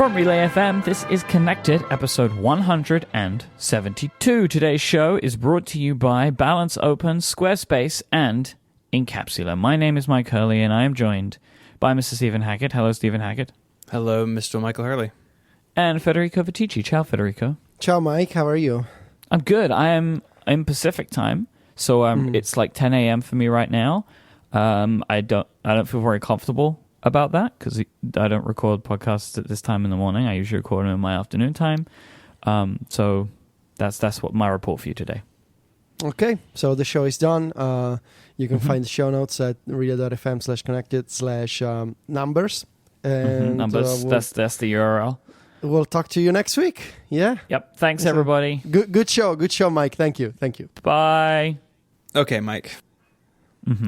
From Relay FM, this is Connected, episode 172. Today's show is brought to you by Balance Open, Squarespace, and Incapsula. My name is Myke Hurley, and I am joined by Mr. Stephen Hackett. Hello, Stephen Hackett. Hello, Mr. Michael Hurley. And Federico Ticci. Ciao, Federico. Ciao, Myke. How are you? I'm good. I am in Pacific time, so it's like 10 a.m. for me right now. I don't feel very comfortable about that because I don't record podcasts at this time in the morning. I usually record them in my afternoon time. So that's what my report for you today. Okay, so the show is done. You can find the show notes at relay.fm/connected/numbers. And, numbers. That's the URL. We'll talk to you next week. Yeah. Yep. Thanks, everybody. Good show. Good show, Myke. Thank you. Bye. Okay, Myke.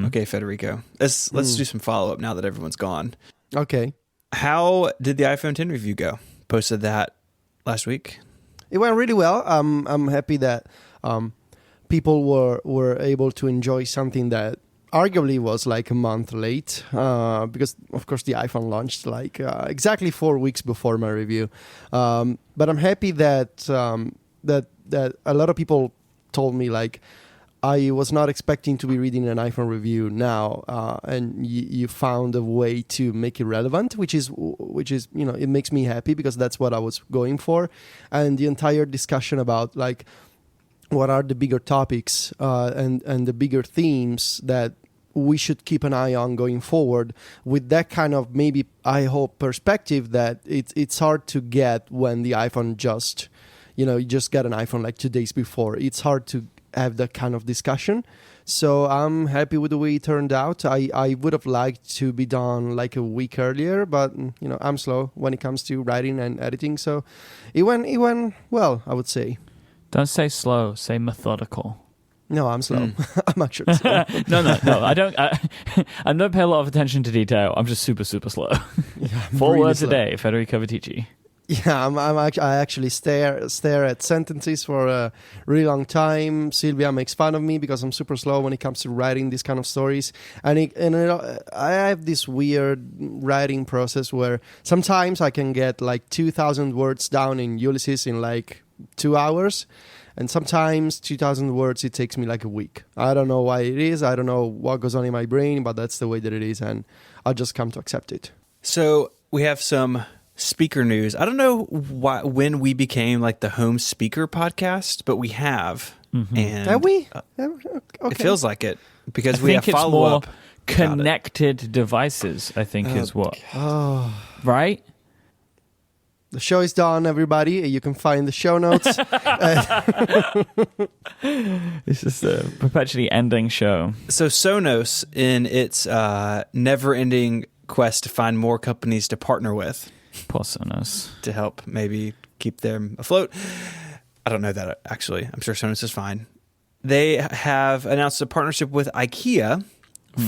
Okay, Federico. Let's do some follow-up now that everyone's gone. Okay. How did the iPhone 10 review go? Posted that last week. It went really well. I'm happy that people were able to enjoy something that arguably was like a month late because, of course, the iPhone launched like exactly 4 weeks before my review. But I'm happy that that a lot of people told me like, I was not expecting to be reading an iPhone review now, and you found a way to make it relevant, which is it makes me happy because that's what I was going for, and the entire discussion about like what are the bigger topics and the bigger themes that we should keep an eye on going forward with that kind of maybe I hope perspective that it's hard to get when the iPhone just you just get an iPhone like 2 days before. It's hard to have that kind of discussion. So I'm happy with the way it turned out. I would have liked to be done like a week earlier, but I'm slow when it comes to writing and editing. So it went well, I would say. Don't say slow, say methodical. No, I'm slow. I'm actually slow. No. I don't pay a lot of attention to detail. I'm just super, super slow. Yeah, 4 really words slow. a day, Federico Ticci. Yeah, I actually stare at sentences for a really long time. Sylvia makes fun of me because I'm super slow when it comes to writing these kind of stories. I have this weird writing process where sometimes I can get like 2,000 words down in Ulysses in like 2 hours. And sometimes 2,000 words, it takes me like a week. I don't know why it is. I don't know what goes on in my brain, but that's the way that it is. And I'll just come to accept it. So we have some speaker news. I don't know when we became like the home speaker podcast, but we have. And have we? It Okay. feels like it because I we have think it's follow-up. more connected devices, I think is what. Oh. Right? The show is done, everybody. You can find the show notes. It's just a perpetually ending show. So Sonos, in its never-ending quest to find more companies to partner with, Poor Sonos. to help maybe keep them afloat. I don't know that, actually. I'm sure Sonos is fine. They have announced a partnership with IKEA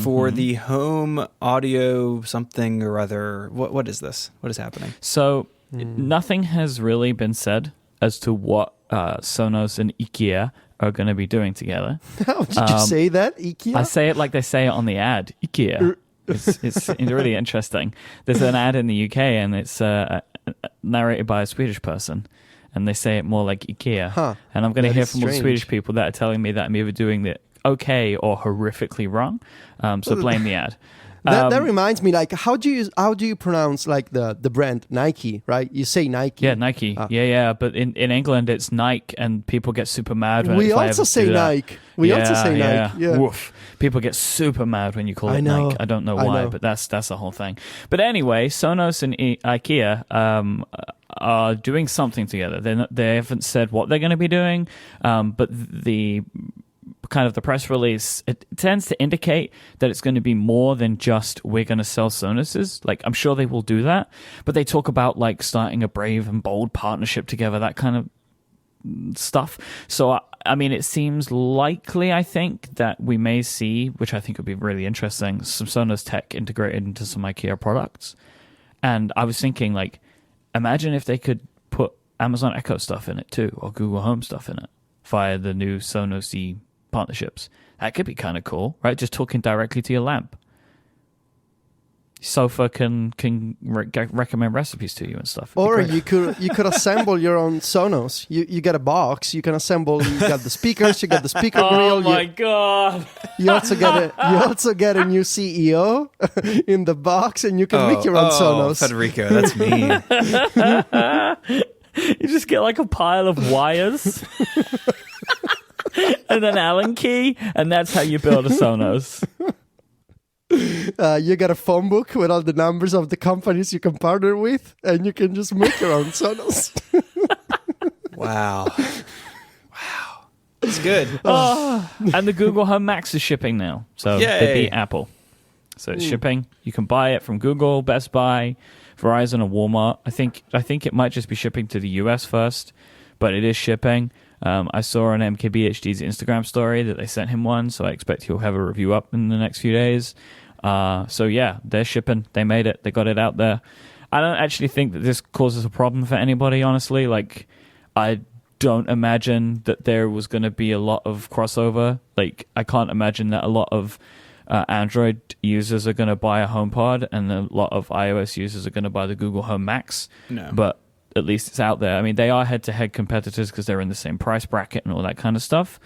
for the home audio something or other. What is this? What is happening? So nothing has really been said as to what Sonos and IKEA are going to be doing together. How did you say that, IKEA? I say it like they say it on the ad, IKEA. It's really interesting. There's an ad in the UK and it's narrated by a Swedish person, and they say it more like IKEA. Huh. And I'm going to That hear is from all the strange. Swedish people that are telling me that I'm either doing it okay or horrifically wrong. So blame the ad. That reminds me, like, how do you pronounce like the brand Nike, right? You say Nike. Yeah, Nike. Yeah. But in England, it's Nike, and people get super mad when We if I also ever say do that. Nike. We also say Nike. Yeah. Woof. People get super mad when you call I it know. Nike. I don't know I why, know. but that's the whole thing. But anyway, Sonos and IKEA are doing something together. They haven't said what they're going to be doing, but the kind of the press release, it tends to indicate that it's going to be more than just we're going to sell Sonuses. Like, I'm sure they will do that, but they talk about like starting a brave and bold partnership together, that kind of stuff. So, I mean, it seems likely, I think, that we may see, which I think would be really interesting, some Sonos tech integrated into some IKEA products. And I was thinking, like, imagine if they could put Amazon Echo stuff in it too, or Google Home stuff in it via the new Sonos-y partnerships. That could be kind of cool, right? Just talking directly to your lamp. Sofa can recommend recipes to you and stuff. Or you could assemble your own Sonos. You get a box. You can assemble. You got the speakers. You got the speaker grill. Oh my god! You also get a new CEO in the box, and you can make your own Sonos. Federico, that's mean. You just get like a pile of wires and an Allen key, and that's how you build a Sonos. You get a phone book with all the numbers of the companies you can partner with, and you can just make your own Sonos. Wow. It's good. And the Google Home Max is shipping now. So they beat Apple. So it's shipping. You can buy it from Google, Best Buy, Verizon, or Walmart. I think it might just be shipping to the US first, but it is shipping. I saw on MKBHD's Instagram story that they sent him one, so I expect he'll have a review up in the next few days. So yeah, they're shipping. They made it. They got it out there. I don't actually think that this causes a problem for anybody, honestly. Like, I don't imagine that there was going to be a lot of crossover. Like, I can't imagine that a lot of Android users are going to buy a HomePod and a lot of iOS users are going to buy the Google Home Max. No. But at least it's out there. I mean, they are head-to-head competitors because they're in the same price bracket and all that kind of stuff.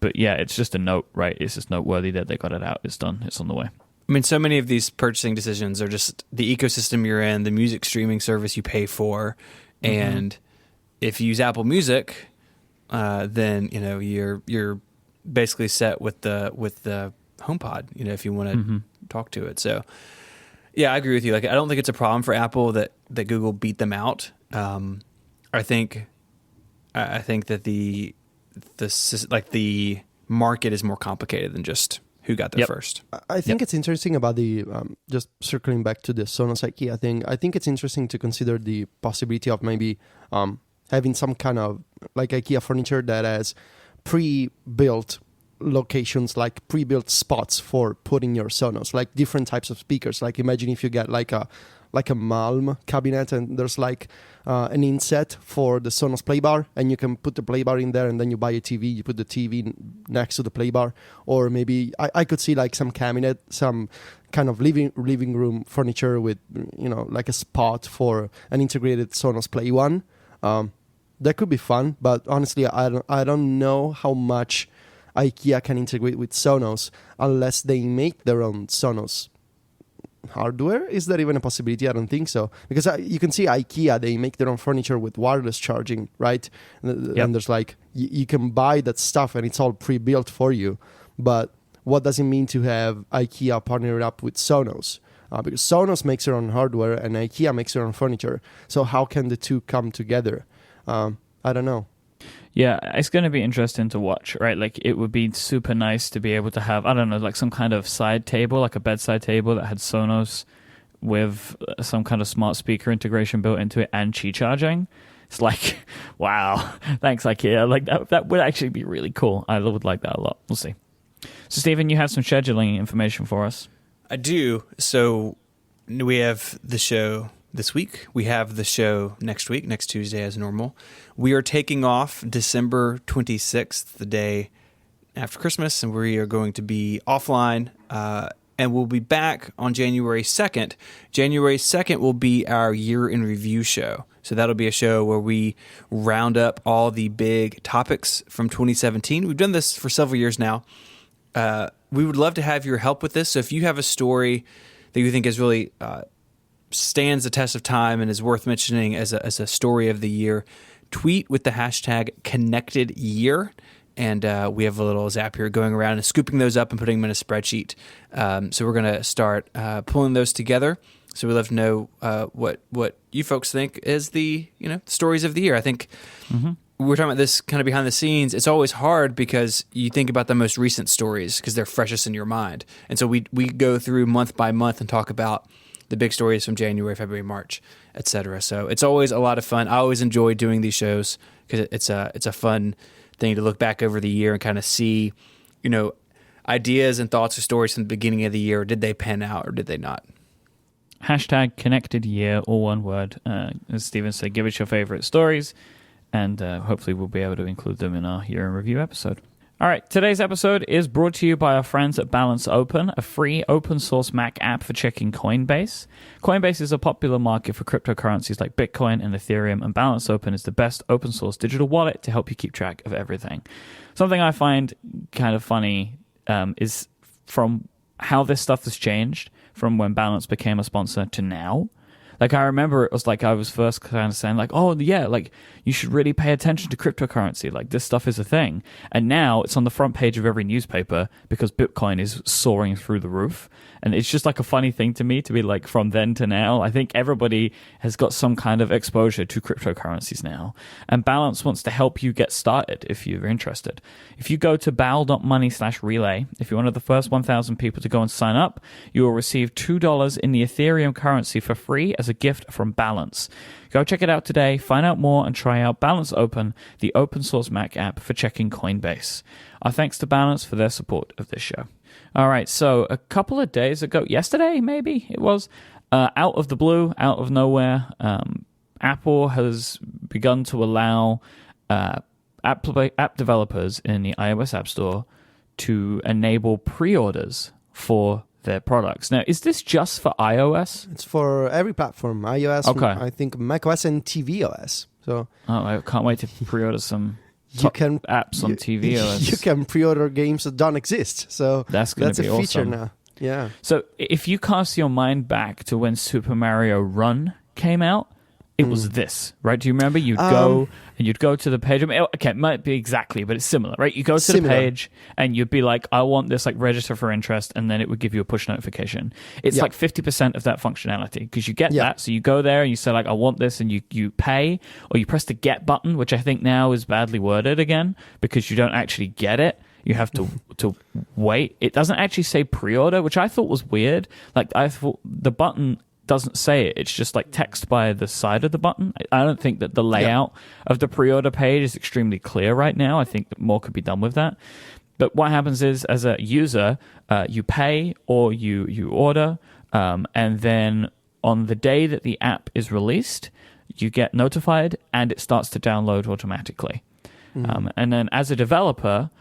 But yeah, it's just a note, right? It's just noteworthy that they got it out. It's done. It's on the way. I mean, so many of these purchasing decisions are just the ecosystem you're in, the music streaming service you pay for, and if you use Apple Music, then you're basically set with the HomePod. If you want to talk to it. So yeah, I agree with you. Like, I don't think it's a problem for Apple that Google beat them out. I think that the market is more complicated than just who got there first. I think it's interesting about the just circling back to the Sonos IKEA thing. I think it's interesting to consider the possibility of maybe having some kind of like IKEA furniture that has pre-built locations, like pre-built spots for putting your Sonos, like different types of speakers. Like, imagine if you get like a Malm cabinet and there's like an inset for the Sonos playbar, and you can put the playbar in there, and then you buy a TV, you put the TV next to the playbar. Or maybe I could see like some cabinet, some kind of living room furniture with like a spot for an integrated Sonos Play One. That could be fun, but honestly, I don't know how much IKEA can integrate with Sonos unless they make their own Sonos hardware. Is that even a possibility? I don't think so, because you can see IKEA, they make their own furniture with wireless charging, right? And there's like you can buy that stuff and it's all pre-built for you. But what does it mean to have IKEA partner up with Sonos? Because Sonos makes their own hardware and IKEA makes their own furniture. So how can the two come together? I don't know. Yeah, it's going to be interesting to watch, right? Like, it would be super nice to be able to have, I don't know, like some kind of side table, like a bedside table that had Sonos with some kind of smart speaker integration built into it and Qi charging. It's like, wow, thanks IKEA. Like, that would actually be really cool. I would like that a lot. We'll see. So, Stephen, you have some scheduling information for us. I do. So we have the show this week. We have the show next week, next Tuesday as normal. We are taking off December 26th, the day after Christmas, and we are going to be offline, and we'll be back on January 2nd. January 2nd will be our year in review show. So that'll be a show where we round up all the big topics from 2017. We've done this for several years now. We would love to have your help with this. So if you have a story that you think is really stands the test of time and is worth mentioning as a story of the year, tweet with the hashtag #ConnectedYear, and we have a little zap here going around and scooping those up and putting them in a spreadsheet. So we're going to start pulling those together. So we'd love to know what you folks think is the stories of the year. I think we're talking about this kind of behind the scenes. It's always hard because you think about the most recent stories because they're freshest in your mind, and so we go through month by month and talk about the big stories from January, February, March, etc. So it's always a lot of fun. I always enjoy doing these shows because it's a fun thing to look back over the year and kind of see, ideas and thoughts or stories from the beginning of the year. Did they pan out or did they not? Hashtag #ConnectedYear, all one word. As Steven said, give us your favorite stories, and hopefully we'll be able to include them in our year in review episode. All right, today's episode is brought to you by our friends at Balance Open, a free open-source Mac app for checking Coinbase. Coinbase is a popular market for cryptocurrencies like Bitcoin and Ethereum, and Balance Open is the best open-source digital wallet to help you keep track of everything. Something I find kind of funny is from how this stuff has changed from when Balance became a sponsor to now. Like, I remember it was like I was first kind of saying, like, oh, yeah, like, you should really pay attention to cryptocurrency. Like, this stuff is a thing. And now it's on the front page of every newspaper because Bitcoin is soaring through the roof. And it's just like a funny thing to me to be like, from then to now, I think everybody has got some kind of exposure to cryptocurrencies now. And Balance wants to help you get started if you're interested. If you go to bal.money/relay, if you're one of the first 1,000 people to go and sign up, you will receive $2 in the Ethereum currency for free as a gift from Balance. Go check it out today, find out more, and try out Balance Open, the open source Mac app for checking Coinbase. Our thanks to Balance for their support of this show. All right, so a couple of days ago, yesterday maybe it was, out of the blue, out of nowhere, Apple has begun to allow app developers in the iOS App Store to enable pre-orders for their products. Now, is this just for iOS? It's for every platform, iOS, Okay. I think macOS and tvOS. So I can't wait to pre-order some you can apps on tvOS. You can pre-order games that don't exist. So That's going to be a feature awesome. now. Yeah. So if you cast your mind back to when Super Mario Run came out, it was this, right? Do you remember? You'd go to the page. I mean, okay, it might be exactly, but it's similar, right? You go to the page and you'd be like, I want this, like, register for interest, and then it would give you a push notification. It's like 50% of that functionality because you get that. So you go there and you say, like, I want this, and you pay, or you press the get button, which I think now is badly worded again because you don't actually get it. You have to wait. It doesn't actually say pre-order, which I thought was weird. Like, I thought the button doesn't say it. It's just like text by the side of the button. I don't think that the layout of the pre-order page is extremely clear right now. I think that more could be done with that. But what happens is, as a user, you pay or you order, and then on the day that the app is released, you get notified and it starts to download automatically. And then as a developer,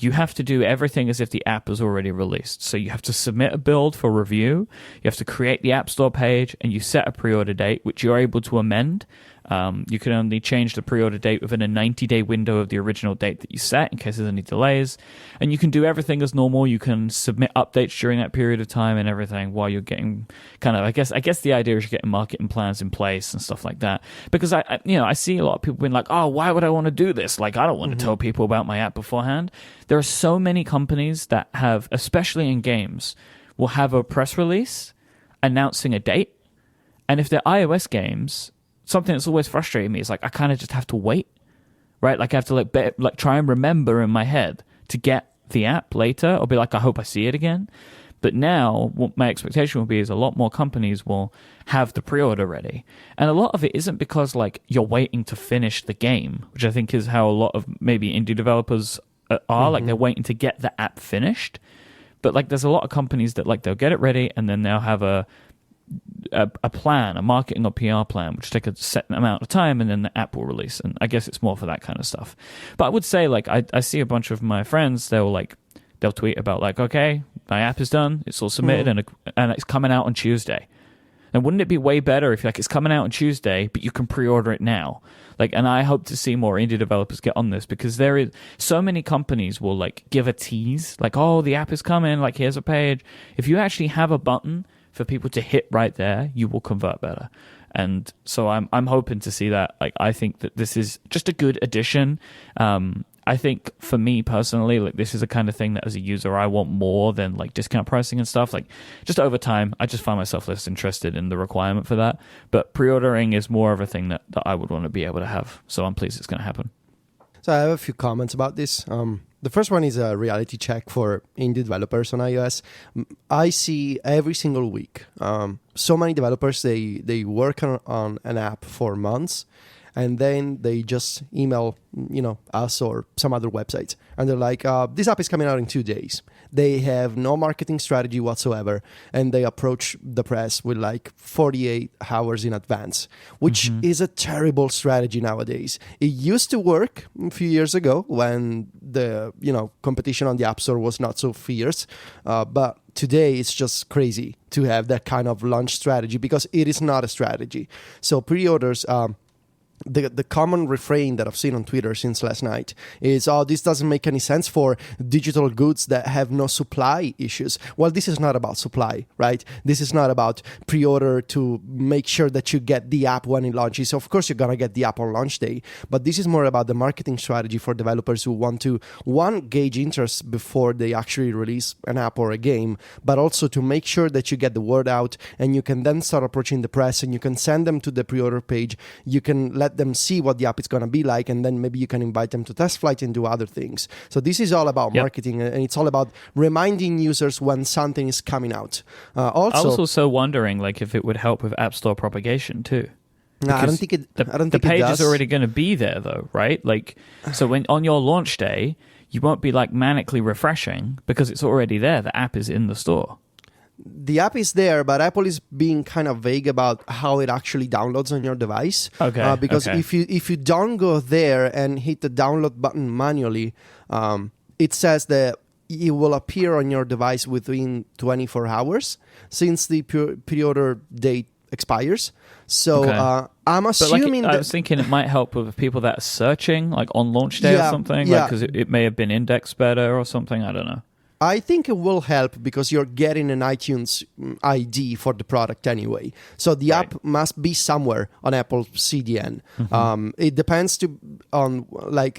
you have to do everything as if the app is already released. So you have to submit a build for review, you have to create the App Store page, and you set a pre-order date, which you're able to amend. You can only change the pre-order date within a 90-day window of the original date that you set in case there's any delays. And you can do everything as normal. You can submit updates during that period of time and everything while you're getting kind of, I guess the idea is you're getting marketing plans in place and stuff like that. Because I see a lot of people being like, oh, why would I want to do this? Like, I don't want to tell people about my app beforehand. There are so many companies that have, especially in games, will have a press release announcing a date. And if they're iOS games, something that's always frustrated me is, like, I kind of just have to wait, right? Like, I have to like try and remember in my head to get the app later, or be like, I hope I see it again. But now what my expectation will be is a lot more companies will have the pre-order ready. And a lot of it isn't because, like, you're waiting to finish the game, which I think is how a lot of maybe indie developers are. Like, they're waiting to get the app finished. But, like, there's a lot of companies that, like, they'll get it ready and then they'll have a plan, a marketing or PR plan, which take a set amount of time, and then the app will release. And I guess it's more for that kind of stuff. But I would say, like, I see a bunch of my friends, they'll tweet about, like, okay, my app is done, it's all submitted, and it's coming out on Tuesday. And wouldn't it be way better if, like, it's coming out on Tuesday, but you can pre-order it now? Like, and I hope to see more indie developers get on this, because there is so many companies will, like, give a tease, like, oh, the app is coming, like, here's a page. If you actually have a button for people to hit right there, you will convert better. And so I'm hoping to see that. Like, I think that this is just a good addition. I think for me personally, like, this is the kind of thing that as a user I want more than, like, discount pricing and stuff. Like, just over time, I just find myself less interested in the requirement for that. But pre-ordering is more of a thing that I would want to be able to have. So I'm pleased it's going to happen. So I have a few comments about this. The first one is a reality check for indie developers on iOS. I see every single week so many developers, they work on an app for months, and then they just email us or some other websites and they're like, this app is coming out in 2 days. They have no marketing strategy whatsoever, and they approach the press with like 48 hours in advance, which is a terrible strategy nowadays. It used to work a few years ago when the competition on the App Store was not so fierce, but today it's just crazy to have that kind of launch strategy because it is not a strategy. So pre-orders. The common refrain that I've seen on Twitter since last night is, this doesn't make any sense for digital goods that have no supply issues. Well, this is not about supply, right? This is not about pre-order to make sure that you get the app when it launches. Of course, you're going to get the app on launch day, but this is more about the marketing strategy for developers who want to, one, gauge interest before they actually release an app or a game, but also to make sure that you get the word out and you can then start approaching the press and you can send them to the pre-order page. You can let them see what the app is going to be like, and then maybe you can invite them to test flight and do other things. So this is all about marketing, and it's all about reminding users when something is coming out. I was also wondering if it would help with App Store propagation too. No, I don't think it. The page is already going to be there though, right? So when on your launch day, you won't be manically refreshing because it's already there. The app is in the store. The app is there, but Apple is being kind of vague about how it actually downloads on your device. Okay. Because if you don't go there and hit the download button manually, it says that it will appear on your device within 24 hours since the pre-order date expires. So I'm assuming I was thinking it might help with people that are searching on launch day or something, because it may have been indexed better or something. I don't know. I think it will help because you're getting an iTunes ID for the product anyway. So the app must be somewhere on Apple CDN. It depends on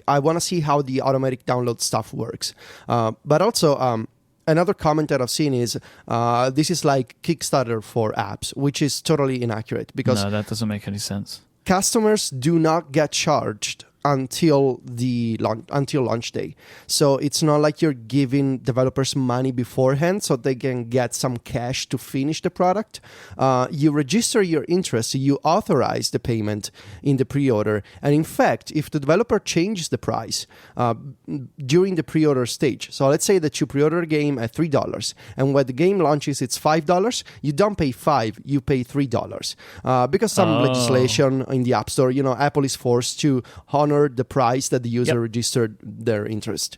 I want to see how the automatic download stuff works. But also, another comment that I've seen is this is like Kickstarter for apps, which is totally inaccurate because no, that doesn't make any sense. Customers do not get charged until launch day. So it's not like you're giving developers money beforehand so they can get some cash to finish the product. You register your interest, you authorize the payment in the pre-order. And in fact, if the developer changes the price during the pre-order stage, so let's say that you pre-order a game at $3 and when the game launches it's $5, you don't pay $5, you pay $3. Because some legislation in the App Store, Apple is forced to honor the price that the user registered their interest.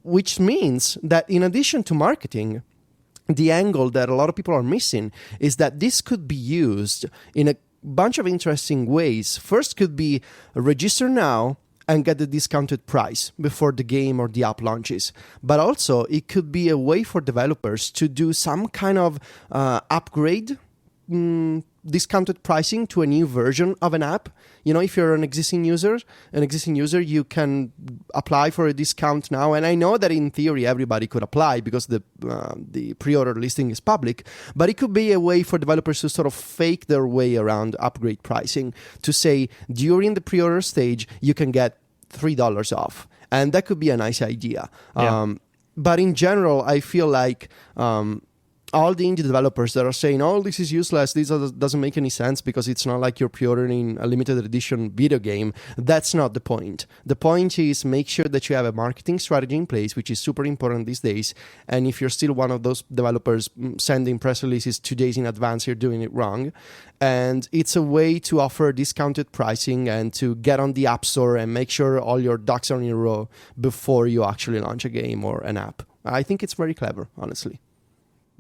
Which means that in addition to marketing, the angle that a lot of people are missing is that this could be used in a bunch of interesting ways. First could be register now and get the discounted price before the game or the app launches. But also, it could be a way for developers to do some kind of upgrade discounted pricing to a new version of an app. If you're an existing user, you can apply for a discount now. And I know that in theory, everybody could apply because the pre-order listing is public, but it could be a way for developers to sort of fake their way around upgrade pricing to say during the pre-order stage, you can get $3 off. And that could be a nice idea. Yeah. But in general, I feel like all the indie developers that are saying, this is useless, this doesn't make any sense because it's not like you're pre-ordering a limited edition video game. That's not the point. The point is make sure that you have a marketing strategy in place, which is super important these days. And if you're still one of those developers sending press releases 2 days in advance, you're doing it wrong. And it's a way to offer discounted pricing and to get on the App Store and make sure all your ducks are in a row before you actually launch a game or an app. I think it's very clever, honestly.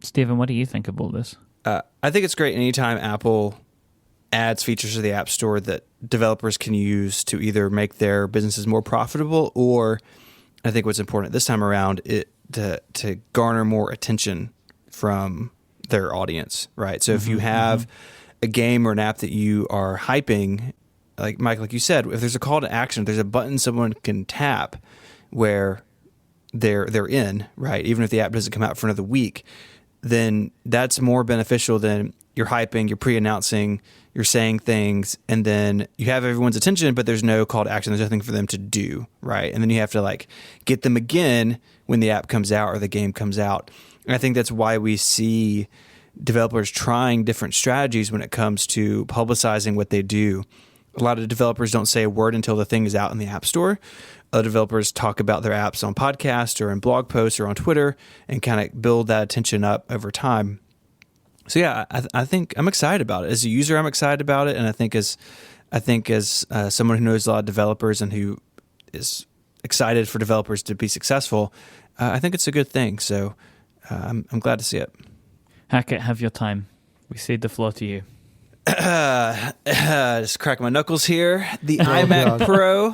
Stephen, what do you think of all this? I think it's great anytime Apple adds features to the App Store that developers can use to either make their businesses more profitable or, I think what's important this time around, to garner more attention from their audience, right? So if you have a game or an app that you are hyping, like Myke, like you said, if there's a call to action, if there's a button someone can tap where they're in, right? Even if the app doesn't come out for another week, then that's more beneficial than you're hyping, you're pre-announcing, you're saying things, and then you have everyone's attention, but there's no call to action. There's nothing for them to do, right? And then you have to get them again when the app comes out or the game comes out. And I think that's why we see developers trying different strategies when it comes to publicizing what they do. A lot of developers don't say a word until the thing is out in the App Store. Other developers talk about their apps on podcasts or in blog posts or on Twitter and kind of build that attention up over time. So yeah, I think I'm excited about it. As a user, I'm excited about it, and I think as someone who knows a lot of developers and who is excited for developers to be successful, I think it's a good thing. So I'm glad to see it. Hackett, have your time. We cede the floor to you. Just crack my knuckles here. The iMac Pro.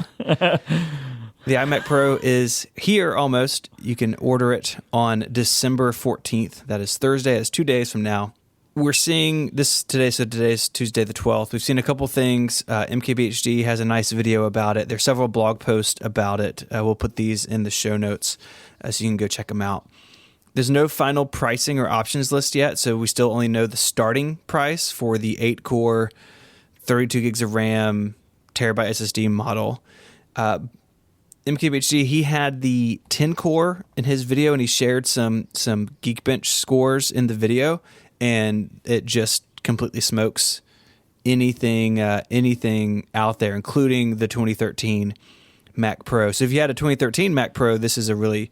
The iMac Pro is here almost. You can order it on December 14th. That is Thursday. That's 2 days from now. We're seeing this today, so today's Tuesday the 12th. We've seen a couple things. MKBHD has a nice video about it. There's several blog posts about it. We'll put these in the show notes so you can go check them out. There's no final pricing or options list yet, so we still only know the starting price for the 8-core, 32 gigs of RAM, terabyte SSD model. MKBHD, he had the 10-core in his video, and he shared some Geekbench scores in the video, and it just completely smokes anything out there, including the 2013 Mac Pro. So if you had a 2013 Mac Pro, this is a really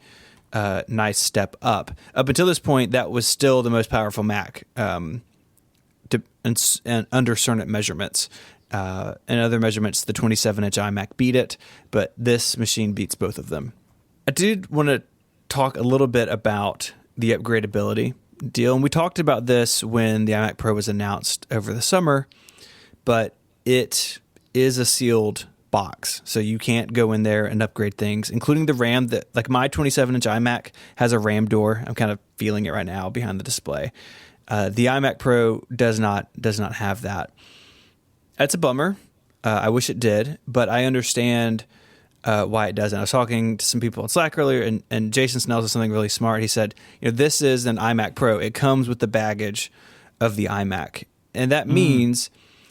nice step up. Up until this point, that was still the most powerful Mac, and under certain measurements. And other measurements, the 27-inch iMac beat it, but this machine beats both of them. I did want to talk a little bit about the upgradability deal, and we talked about this when the iMac Pro was announced over the summer, but it is a sealed box, so you can't go in there and upgrade things, including the RAM. That, like, my 27-inch iMac has a RAM door. I'm kind of feeling it right now behind the display. The iMac Pro does not have that. That's a bummer. I wish it did, but I understand why it doesn't. I was talking to some people on Slack earlier, and Jason Snell said something really smart. He said, this is an iMac Pro. It comes with the baggage of the iMac. And that means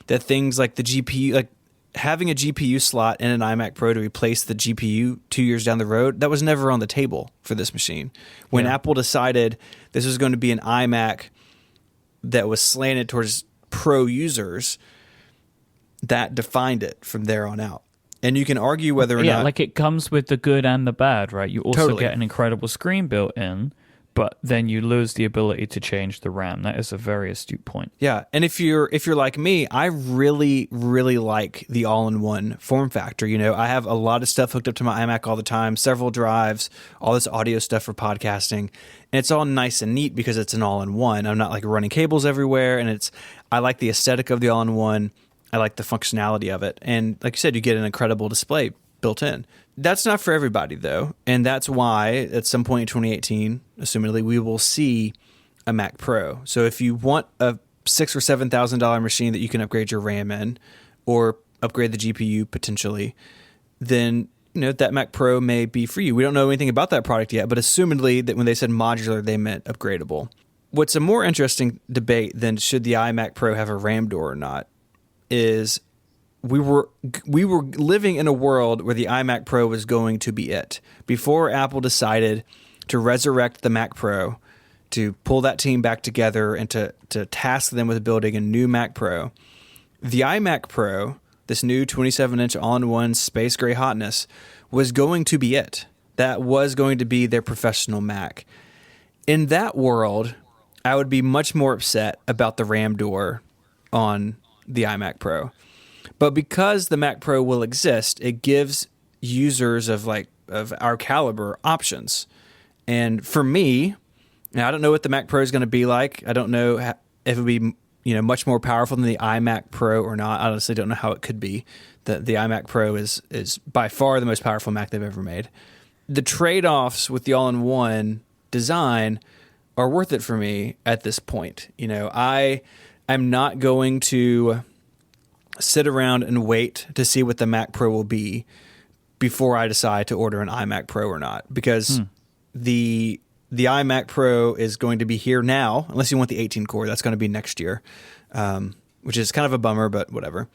that things like the GPU, like having a GPU slot in an iMac Pro to replace the GPU 2 years down the road, that was never on the table for this machine. When Apple decided this was going to be an iMac that was slanted towards pro users, that defined it from there on out. And you can argue whether or not... Yeah, like it comes with the good and the bad, right? You also Totally. get an incredible screen built in, but then you lose the ability to change the RAM. That is a very astute point. Yeah, and if you're like me, I really, really like the all-in-one form factor. I have a lot of stuff hooked up to my iMac all the time, several drives, all this audio stuff for podcasting, and it's all nice and neat because it's an all-in-one. I'm not like running cables everywhere, and I like the aesthetic of the all-in-one. I like the functionality of it. And like you said, you get an incredible display built in. That's not for everybody, though. And that's why at some point in 2018, assumedly, we will see a Mac Pro. So if you want a $6,000 or $7,000 machine that you can upgrade your RAM in, or upgrade the GPU potentially, then that Mac Pro may be for you. We don't know anything about that product yet, but assumedly that when they said modular, they meant upgradable. What's a more interesting debate than should the iMac Pro have a RAM door or not is we were living in a world where the iMac Pro was going to be it. Before Apple decided to resurrect the Mac Pro, to pull that team back together and to task them with building a new Mac Pro, the iMac Pro, this new 27-inch all-in-one space gray hotness, was going to be it. That was going to be their professional Mac. In that world, I would be much more upset about the RAM door on the iMac Pro. But because the Mac Pro will exist, it gives users of our caliber options. And for me, now I don't know what the Mac Pro is going to be like. I don't know if it would be much more powerful than the iMac Pro or not. I honestly don't know how it could be. The iMac Pro is by far the most powerful Mac they've ever made. The trade-offs with the all-in-one design are worth it for me at this point. I'm not going to sit around and wait to see what the Mac Pro will be before I decide to order an iMac Pro or not, because the iMac Pro is going to be here now, unless you want the 18 core. That's going to be next year, which is kind of a bummer, but whatever.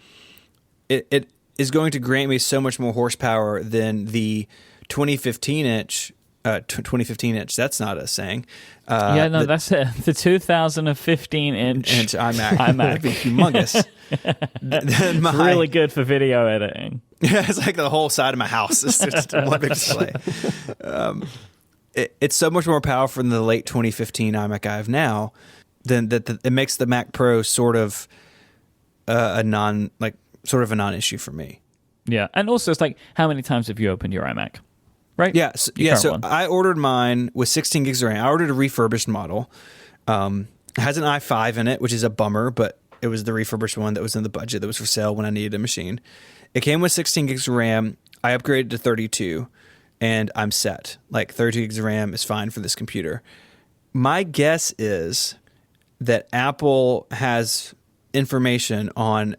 It is going to grant me so much more horsepower than the 2015 inch. 2015 inch. That's not a saying. That's it. The 2015 inch iMac. iMac. That'd be humongous. then It's really good for video editing. Yeah, it's like the whole side of my house is just one big display. It's so much more powerful than the late 2015 iMac I have now. Then it makes the Mac Pro sort of a non-issue for me. Yeah, and also it's like, how many times have you opened your iMac? Right? Yeah, so I ordered mine with 16 gigs of RAM. I ordered a refurbished model. It has an i5 in it, which is a bummer, but it was the refurbished one that was in the budget that was for sale when I needed a machine. It came with 16 gigs of RAM. I upgraded to 32, and I'm set. Like 32 gigs of RAM is fine for this computer. My guess is that Apple has information on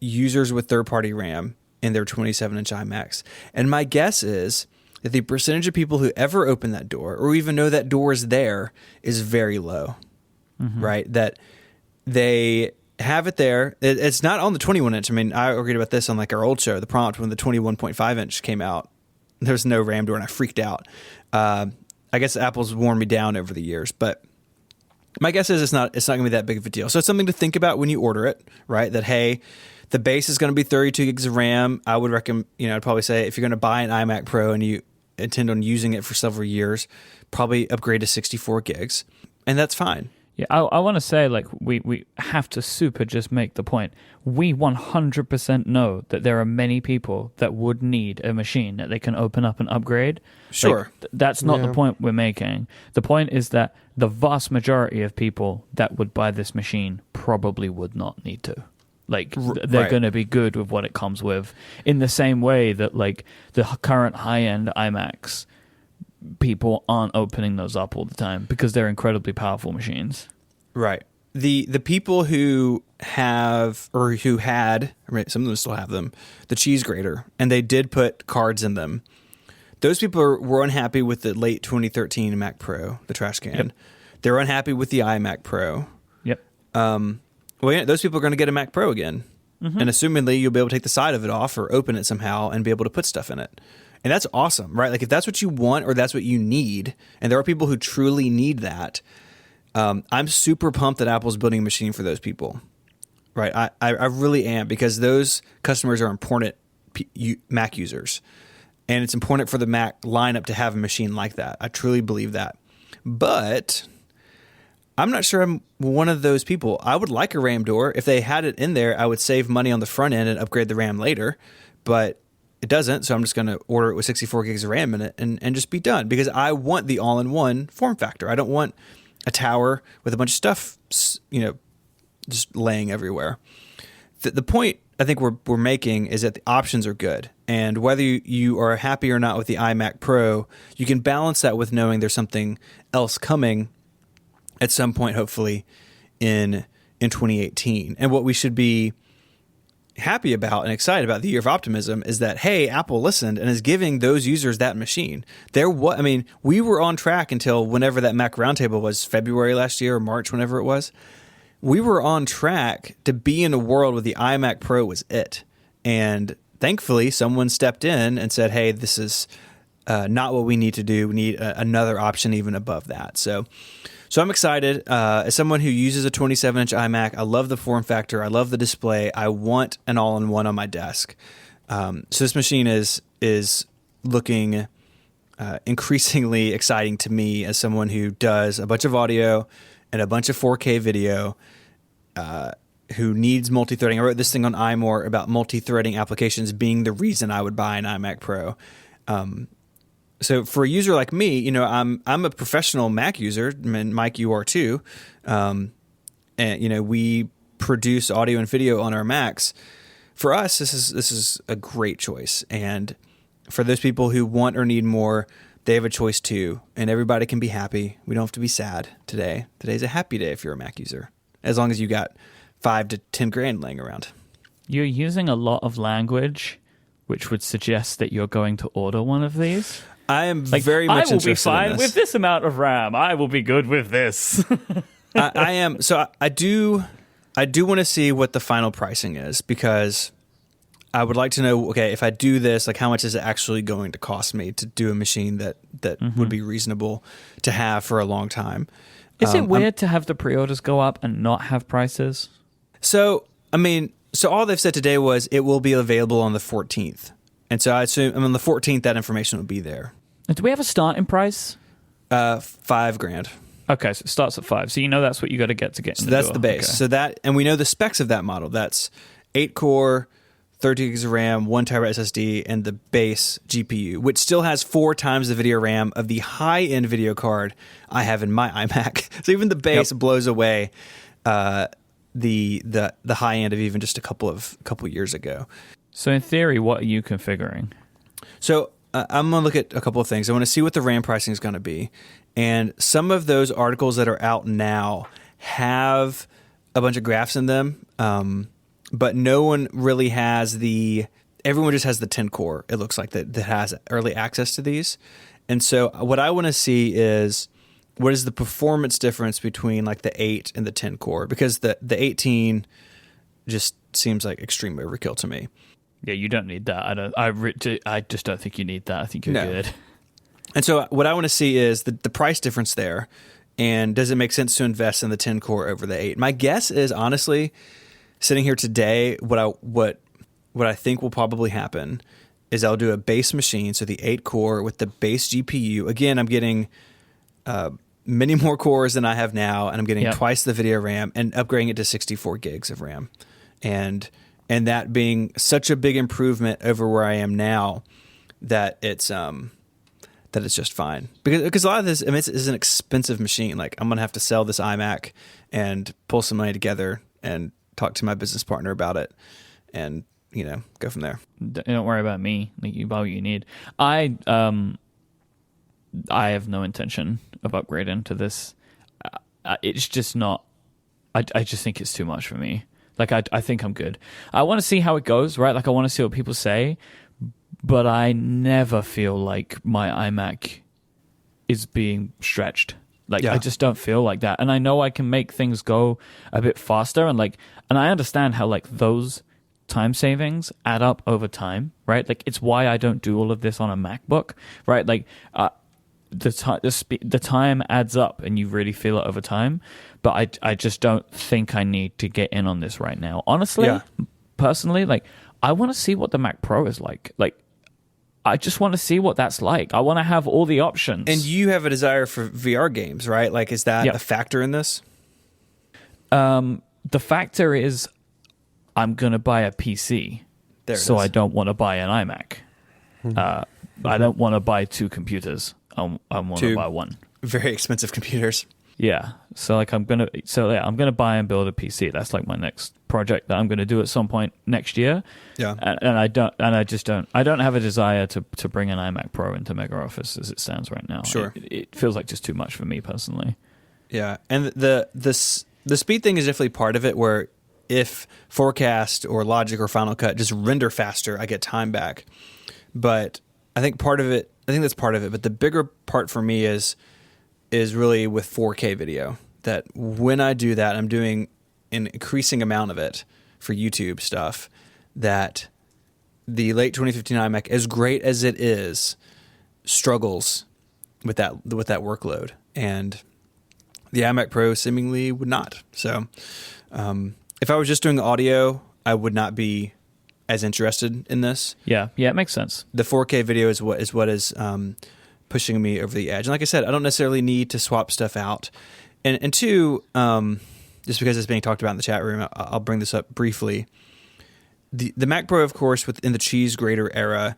users with third-party RAM in their 27-inch iMacs. And my guess is that the percentage of people who ever open that door or even know that door is there is very low, right? That they have it there. It's not on the 21-inch. I mean, I argued about this on like our old show, The Prompt, when the 21.5-inch came out. There's no RAM door, and I freaked out. I guess Apple's worn me down over the years, but my guess is it's not going to be that big of a deal. So it's something to think about when you order it, right? That, hey, the base is going to be 32 gigs of RAM. I would recommend, I'd probably say if you're going to buy an iMac Pro and you intend on using it for several years, probably upgrade to 64 gigs. And that's fine. Yeah, I want to say, like, we have to super just make the point. We 100% know that there are many people that would need a machine that they can open up and upgrade. Sure. Like, that's not the point we're making. The point is that the vast majority of people that would buy this machine probably would not need to. Like, they're going to be good with what it comes with. In the same way that, like, the current high-end iMacs, people aren't opening those up all the time because they're incredibly powerful machines. Right. The people who have, or who had, I mean, some of them still have them, the cheese grater, and they did put cards in them. Those people were unhappy with the late 2013 Mac Pro, the trash can. Yep. They're unhappy with the iMac Pro. Yep. Well, yeah, those people are going to get a Mac Pro again. And assumingly, you'll be able to take the side of it off or open it somehow and be able to put stuff in it. And that's awesome, right? Like, if that's what you want or that's what you need, and there are people who truly need that, I'm super pumped that Apple's building a machine for those people, right? I really am, because those customers are important Mac users. And it's important for the Mac lineup to have a machine like that. I truly believe that. But I'm not sure I'm one of those people. I would like a RAM door. If they had it in there, I would save money on the front end and upgrade the RAM later. But it doesn't, so I'm just going to order it with 64 gigs of RAM in it and just be done, because I want the all-in-one form factor. I don't want a tower with a bunch of stuff, just laying everywhere. The point I think we're making is that the options are good, and whether you are happy or not with the iMac Pro, you can balance that with knowing there's something else coming at some point, hopefully in 2018. And what we should be happy about and excited about the year of optimism is that, hey, Apple listened and is giving those users that machine. We were on track until whenever that Mac Roundtable was, February last year or March, whenever it was. We were on track to be in a world where the iMac Pro was it. And thankfully, someone stepped in and said, hey, this is not what we need to do. We need another option even above that. So I'm excited. As someone who uses a 27-inch iMac, I love the form factor. I love the display. I want an all-in-one on my desk. So this machine is looking increasingly exciting to me as someone who does a bunch of audio and a bunch of 4K video, who needs multi-threading. I wrote this thing on iMore about multi-threading applications being the reason I would buy an iMac Pro. So for a user like me, I'm a professional Mac user. I mean, Myke, you are too. And we produce audio and video on our Macs. For us, this is a great choice. And for those people who want or need more, they have a choice too. And everybody can be happy. We don't have to be sad today. Today's a happy day if you're a Mac user, as long as you got $5 to $10,000 laying around. You're using a lot of language, which would suggest that you're going to order one of these. I am very much interested in this. I will be fine with this amount of RAM. I will be good with this. I am. So I do want to see what the final pricing is, because I would like to know, okay, if I do this, like, how much is it actually going to cost me to do a machine that would be reasonable to have for a long time? Is it weird to have the pre-orders go up and not have prices? So I mean, so all they've said today was it will be available on the 14th. And so I assume on the 14th that information will be there. And do we have a starting price? $5,000. Okay, so it starts at 5. So you know that's what you got to get in So the that's door. the base. Okay. So that, and we know the specs of that model. That's 8 core, 30 gigs of RAM, 1 terabyte SSD, and the base GPU, which still has 4 times the video RAM of the high-end video card I have in my iMac. So even the base blows away the high end of even just a couple years ago. So in theory, what are you configuring? So I'm going to look at a couple of things. I want to see what the RAM pricing is going to be. And some of those articles that are out now have a bunch of graphs in them, but no one really has everyone just has the 10 core, it looks like, that has early access to these. And so what I want to see is what is the performance difference between like the 8 and the 10 core, because the 18 just seems like extreme overkill to me. Yeah, you don't need that. I just don't think you need that. I think you're good. And so what I want to see is the price difference there, and does it make sense to invest in the 10 core over the 8? My guess is, honestly, sitting here today, what I think will probably happen is I'll do a base machine, so the 8 core with the base GPU. Again, I'm getting many more cores than I have now, and I'm getting twice the video RAM and upgrading it to 64 gigs of RAM. And that being such a big improvement over where I am now that it's just fine. Because a lot of this, I mean, it's an expensive machine. Like, I'm going to have to sell this iMac and pull some money together and talk to my business partner about it and, go from there. Don't worry about me. Like, you buy what you need. I have no intention of upgrading to this. It's just not. I just think it's too much for me. Like, I think I'm good. I want to see how it goes, right? Like, I want to see what people say, but I never feel like my iMac is being stretched. Like, I just don't feel like that. And I know I can make things go a bit faster, and I understand how, like, those time savings add up over time, right? Like, it's why I don't do all of this on a MacBook, right? Like, the time adds up, and you really feel it over time. But I just don't think I need to get in on this right now. Honestly, personally, like, I want to see what the Mac Pro is like. Like, I just want to see what that's like. I want to have all the options. And you have a desire for VR games, right? Like, is that a factor in this? The factor is I'm going to buy a PC. So I don't want to buy an iMac. I don't want to buy 2 computers. I want to buy one. Very expensive computers. Yeah. So like I'm gonna buy and build a PC. That's like my next project that I'm gonna do at some point next year. Yeah. And I don't have a desire to bring an iMac Pro into Mega Office as it stands right now. Sure. It feels like just too much for me personally. Yeah. And the speed thing is definitely part of it, where if Forecast or Logic or Final Cut just render faster, I get time back. But I think that's part of it. But the bigger part for me is really with 4K video, that when I do that, I'm doing an increasing amount of it for YouTube stuff, that the late 2015 iMac, as great as it is, struggles with that workload. And the iMac Pro seemingly would not. So if I was just doing audio, I would not be as interested in this. Yeah, it makes sense. The 4K video is what is pushing me over the edge. And like I said, I don't necessarily need to swap stuff out. And two, just because it's being talked about in the chat room, I'll bring this up briefly. The Mac Pro, of course, within the cheese grater era,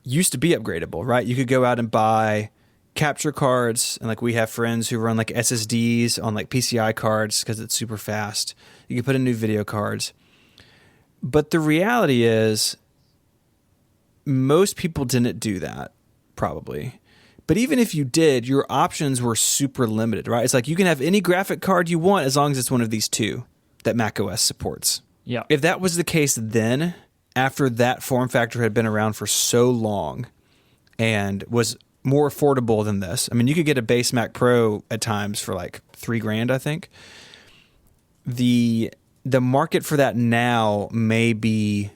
used to be upgradable, right? You could go out and buy capture cards, and like we have friends who run like SSDs on like PCI cards because it's super fast. You can put in new video cards. But the reality is, most people didn't do that, probably. But even if you did, your options were super limited, right? It's like you can have any graphic card you want as long as it's one of these 2 that macOS supports. Yeah. If that was the case then, after that form factor had been around for so long and was more affordable than this, I mean, you could get a base Mac Pro at times for like $3,000, I think. The market for that now may be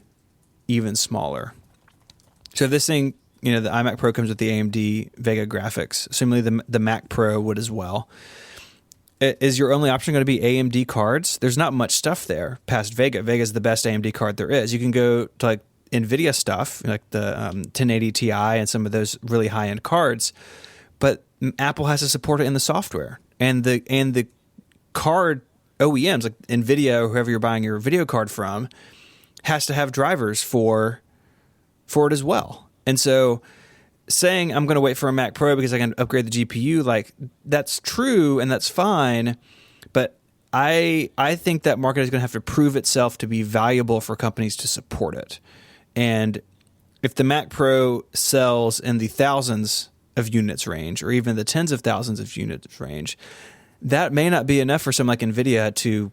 even smaller. So this thing, the iMac Pro comes with the AMD Vega graphics. Similarly, the Mac Pro would as well. is your only option going to be AMD cards? There's not much stuff there past Vega. Vega is the best AMD card there is. You can go to like NVIDIA stuff, like the 1080 Ti and some of those really high-end cards, but Apple has to support it in the software. And the card OEMs, like NVIDIA or whoever you're buying your video card from, has to have drivers for it as well. And so saying I'm going to wait for a Mac Pro because I can upgrade the GPU, like that's true and that's fine, but I think that market is going to have to prove itself to be valuable for companies to support it. And if the Mac Pro sells in the thousands of units range or even the tens of thousands of units range, that may not be enough for someone like NVIDIA to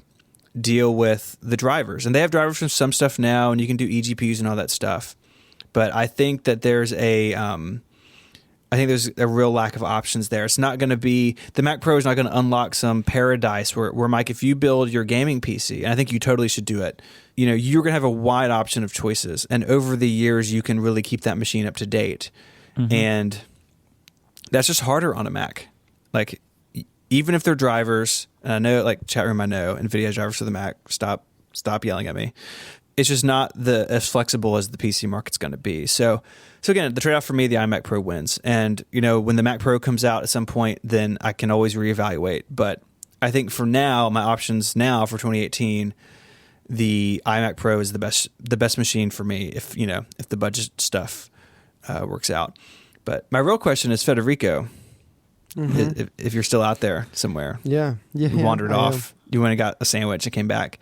deal with the drivers. And they have drivers for some stuff now, and you can do eGPUs and all that stuff. But I think that there's a real lack of options there. It's not going to be, the Mac Pro is not going to unlock some paradise where Myke, if you build your gaming PC, and I think you totally should do it, you're going to have a wide option of choices. And over the years, you can really keep that machine up to date. Mm-hmm. And that's just harder on a Mac. Like, even if they're drivers, and I know, like chat room, I know NVIDIA drivers for the Mac, stop yelling at me. It's just not as flexible as the PC market's going to be. So again, the trade-off for me, the iMac Pro wins. And, when the Mac Pro comes out at some point, then I can always reevaluate. But I think for now, my options now for 2018, the iMac Pro is the best machine for me if the budget stuff works out. But my real question is, Federico, if you're still out there somewhere. Yeah. You wandered off. You went and got a sandwich and came back.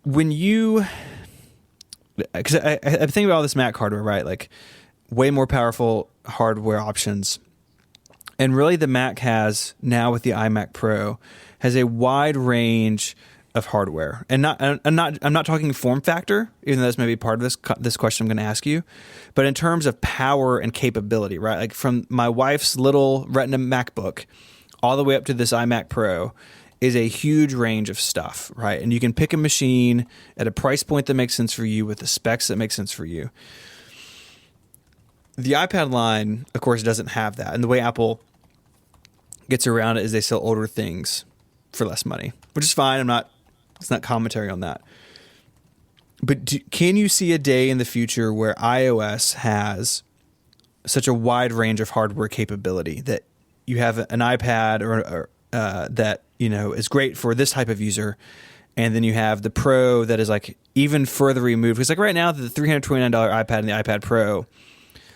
When you, because I think about all this Mac hardware, right? Like way more powerful hardware options. And really the Mac has now with the iMac Pro has a wide range of hardware. And I'm not talking form factor, even though that's maybe part of this question I'm going to ask you, but in terms of power and capability, right? Like from my wife's little Retina MacBook all the way up to this iMac Pro is a huge range of stuff, right? And you can pick a machine at a price point that makes sense for you with the specs that make sense for you. The iPad line, of course, doesn't have that. And the way Apple gets around it is they sell older things for less money, which is fine. It's not commentary on that. But can you see a day in the future where iOS has such a wide range of hardware capability that you have an iPad or that is great for this type of user, and then you have the Pro that is like even further removed? Because like right now, the $329 iPad and the iPad Pro,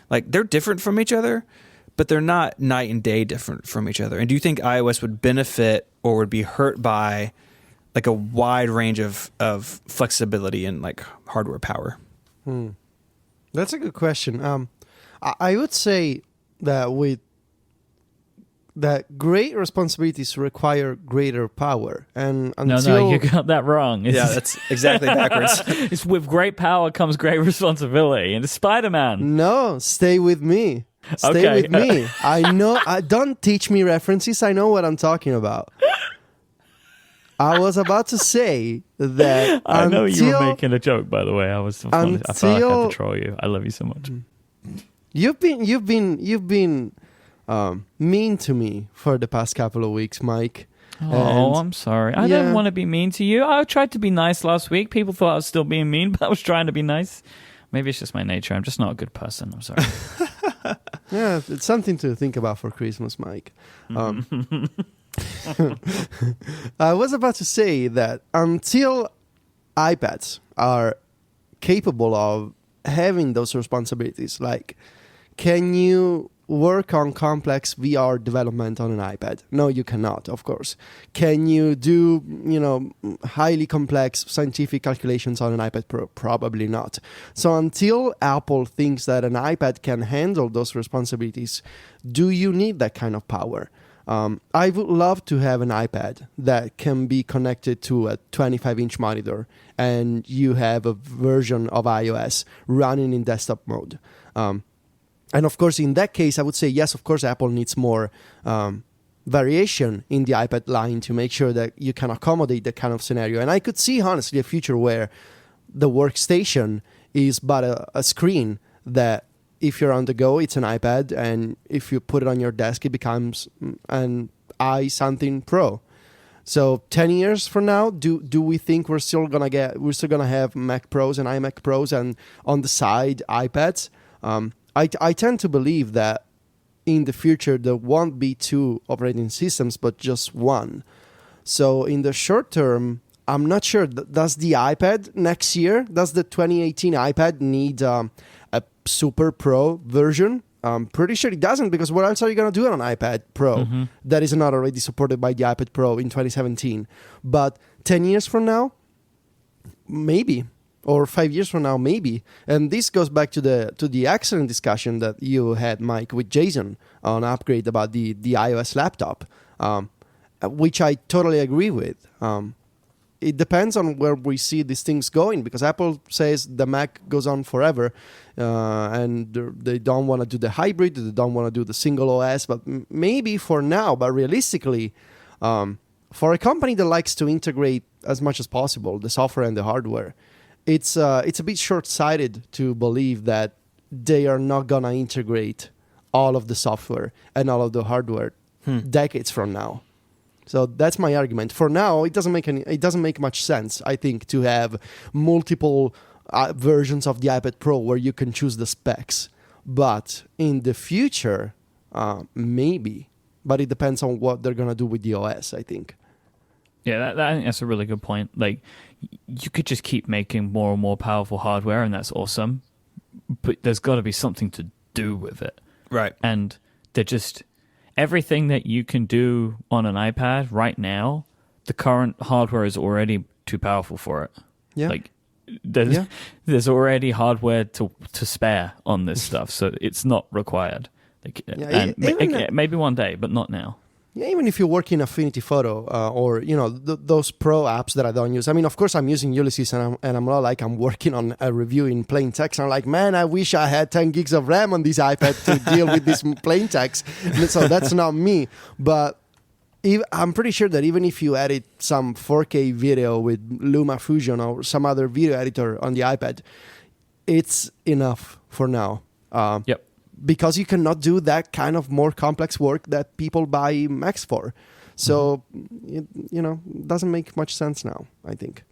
like they're different from each other, but they're not night and day different from each other. And do you think iOS would benefit or would be hurt by like a wide range of flexibility and like hardware power? That's a good question. I would say that great responsibilities require greater power. And No, you got that wrong. Yeah, that's exactly backwards. It's with great power comes great responsibility. And it's Spider-Man. No, stay with me. Stay with me. I know. Don't teach me references. I know what I'm talking about. I was about to say that I know you were making a joke, by the way. I felt like I had to troll you. I love you so much. You've been mean to me for the past couple of weeks, Myke. Oh, I'm sorry. I didn't want to be mean to you. I tried to be nice last week. People thought I was still being mean, but I was trying to be nice. Maybe it's just my nature. I'm just not a good person. I'm sorry. Yeah, it's something to think about for Christmas, Myke. I was about to say that until iPads are capable of having those responsibilities, like, can you work on complex VR development on an iPad? No, you cannot, of course. Can you do, highly complex scientific calculations on an iPad Pro? Probably not. So until Apple thinks that an iPad can handle those responsibilities, do you need that kind of power? I would love to have an iPad that can be connected to a 25-inch monitor and you have a version of iOS running in desktop mode. And of course, in that case, I would say, yes, of course, Apple needs more variation in the iPad line to make sure that you can accommodate that kind of scenario. And I could see, honestly, a future where the workstation is but a screen that if you're on the go, it's an iPad. And if you put it on your desk, it becomes an i something Pro. So 10 years from now, do we think we're still gonna have Mac Pros and iMac Pros and on the side iPads? I tend to believe that in the future there won't be two operating systems but just one. So in the short term, I'm not sure. Does the iPad next year, does the 2018 iPad need a Super Pro version? I'm pretty sure it doesn't, because what else are you going to do on an iPad Pro that is not already supported by the iPad Pro in 2017? But 10 years from now, maybe. Or 5 years from now, maybe. And this goes back to the excellent discussion that you had, Myke, with Jason on Upgrade about the iOS laptop, which I totally agree with. It depends on where we see these things going, because Apple says the Mac goes on forever, and they don't want to do the hybrid, they don't want to do the single OS, but maybe for now. But realistically, for a company that likes to integrate as much as possible the software and the hardware, it's a bit short-sighted to believe that they are not going to integrate all of the software and all of the hardware decades from now. So that's my argument. For now, it doesn't make much sense, I think, to have multiple versions of the iPad Pro where you can choose the specs. But in the future, maybe. But it depends on what they're going to do with the OS, I think. Yeah, I think that's a really good point. Like, you could just keep making more and more powerful hardware, and that's awesome. But there's got to be something to do with it. Right. And they're just... Everything that you can do on an iPad right now, the current hardware is already too powerful for it. Yeah. Like, there's already hardware to spare on this stuff, so it's not required. Like, maybe one day, but not now. Yeah, even if you work in Affinity Photo or those pro apps that I don't use. I mean, of course, I'm using Ulysses, and I'm not like I'm working on a review in plain text. I'm like, man, I wish I had 10 gigs of RAM on this iPad to deal with this plain text. So that's not me. But I'm pretty sure that even if you edit some 4K video with Luma Fusion or some other video editor on the iPad, it's enough for now. Yep. Because you cannot do that kind of more complex work that people buy Macs for. So, it doesn't make much sense now, I think.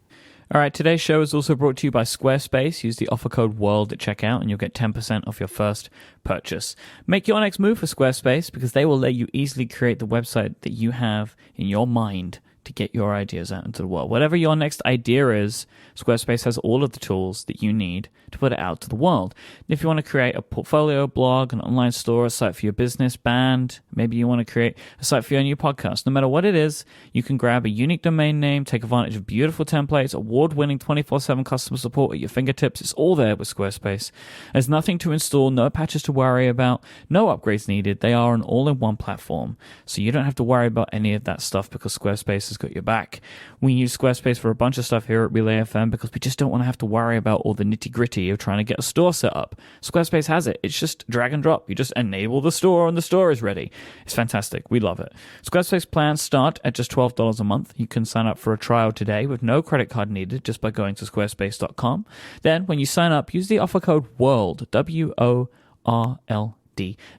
All right, today's show is also brought to you by Squarespace. Use the offer code WORLD at checkout and you'll get 10% off your first purchase. Make your next move for Squarespace, because they will let you easily create the website that you have in your mind to get your ideas out into the world. Whatever your next idea is, Squarespace has all of the tools that you need to put it out to the world. If you want to create a portfolio, blog, an online store, a site for your business, band, maybe you want to create a site for your new podcast, no matter what it is, you can grab a unique domain name, take advantage of beautiful templates, award-winning 24/7 customer support at your fingertips. It's all there with Squarespace. There's nothing to install, no patches to worry about, no upgrades needed. They are an all-in-one platform, so you don't have to worry about any of that stuff, because Squarespace has got your back. We use Squarespace for a bunch of stuff here at Relay FM because we just don't want to have to worry about all the nitty-gritty of trying to get a store set up. Squarespace has it. It's just drag and drop. You just enable the store and the store is ready. It's fantastic. We love it. Squarespace plans start at just $12 a month. You can sign up for a trial today with no credit card needed just by going to squarespace.com. Then when you sign up, use the offer code WORLD, WORLD,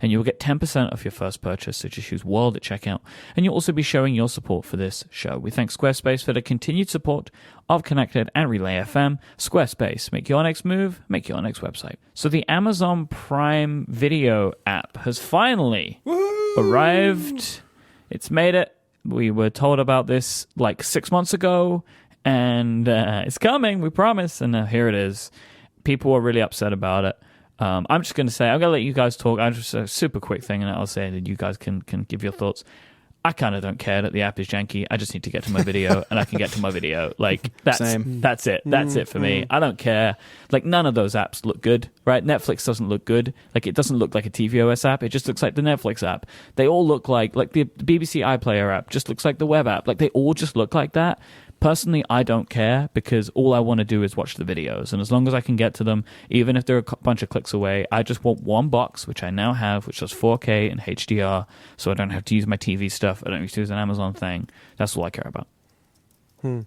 and you'll get 10% off your first purchase. So just use WORLD at checkout, and you'll also be showing your support for this show. We thank Squarespace for the continued support of Connected and Relay FM. Squarespace, make your next move, make your next website. So the Amazon Prime Video app has finally arrived. It's made it. We were told about this like 6 months ago, and it's coming, we promise, and here it is. People were really upset about it. I'm just going to say, I'm going to let you guys talk. I'm just a super quick thing, and I'll say that you guys can give your thoughts. I kind of don't care that the app is janky. I just need to get to my video, and I can get to my video. Like, that's it. That's it for me. I don't care. Like, none of those apps look good, right? Netflix doesn't look good. Like, it doesn't look like a tvOS app. It just looks like the Netflix app. They all look like the BBC iPlayer app just looks like the web app. Like, they all just look like that. Personally, I don't care, because all I want to do is watch the videos. And as long as I can get to them, even if they're a bunch of clicks away, I just want one box, which I now have, which does 4K and HDR, so I don't have to use my TV stuff. I don't have to use an Amazon thing. That's all I care about. Yeah,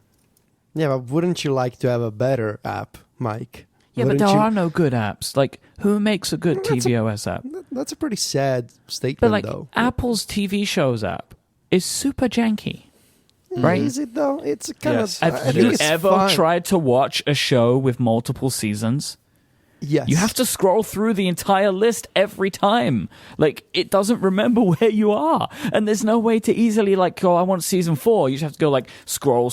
but wouldn't you like to have a better app, Myke? Yeah, but there are no good apps. Like, who makes a good tvOS app? That's a pretty sad statement, but like, though. Apple's TV shows app is super janky. Right? Is it though? It's kind Yes. of. Have you ever fine. tried to watch a show with multiple seasons? Yes. You have to scroll through the entire list every time. Like, it doesn't remember where you are. And there's no way to easily, like, go, I want season 4. You just have to go, like, scroll,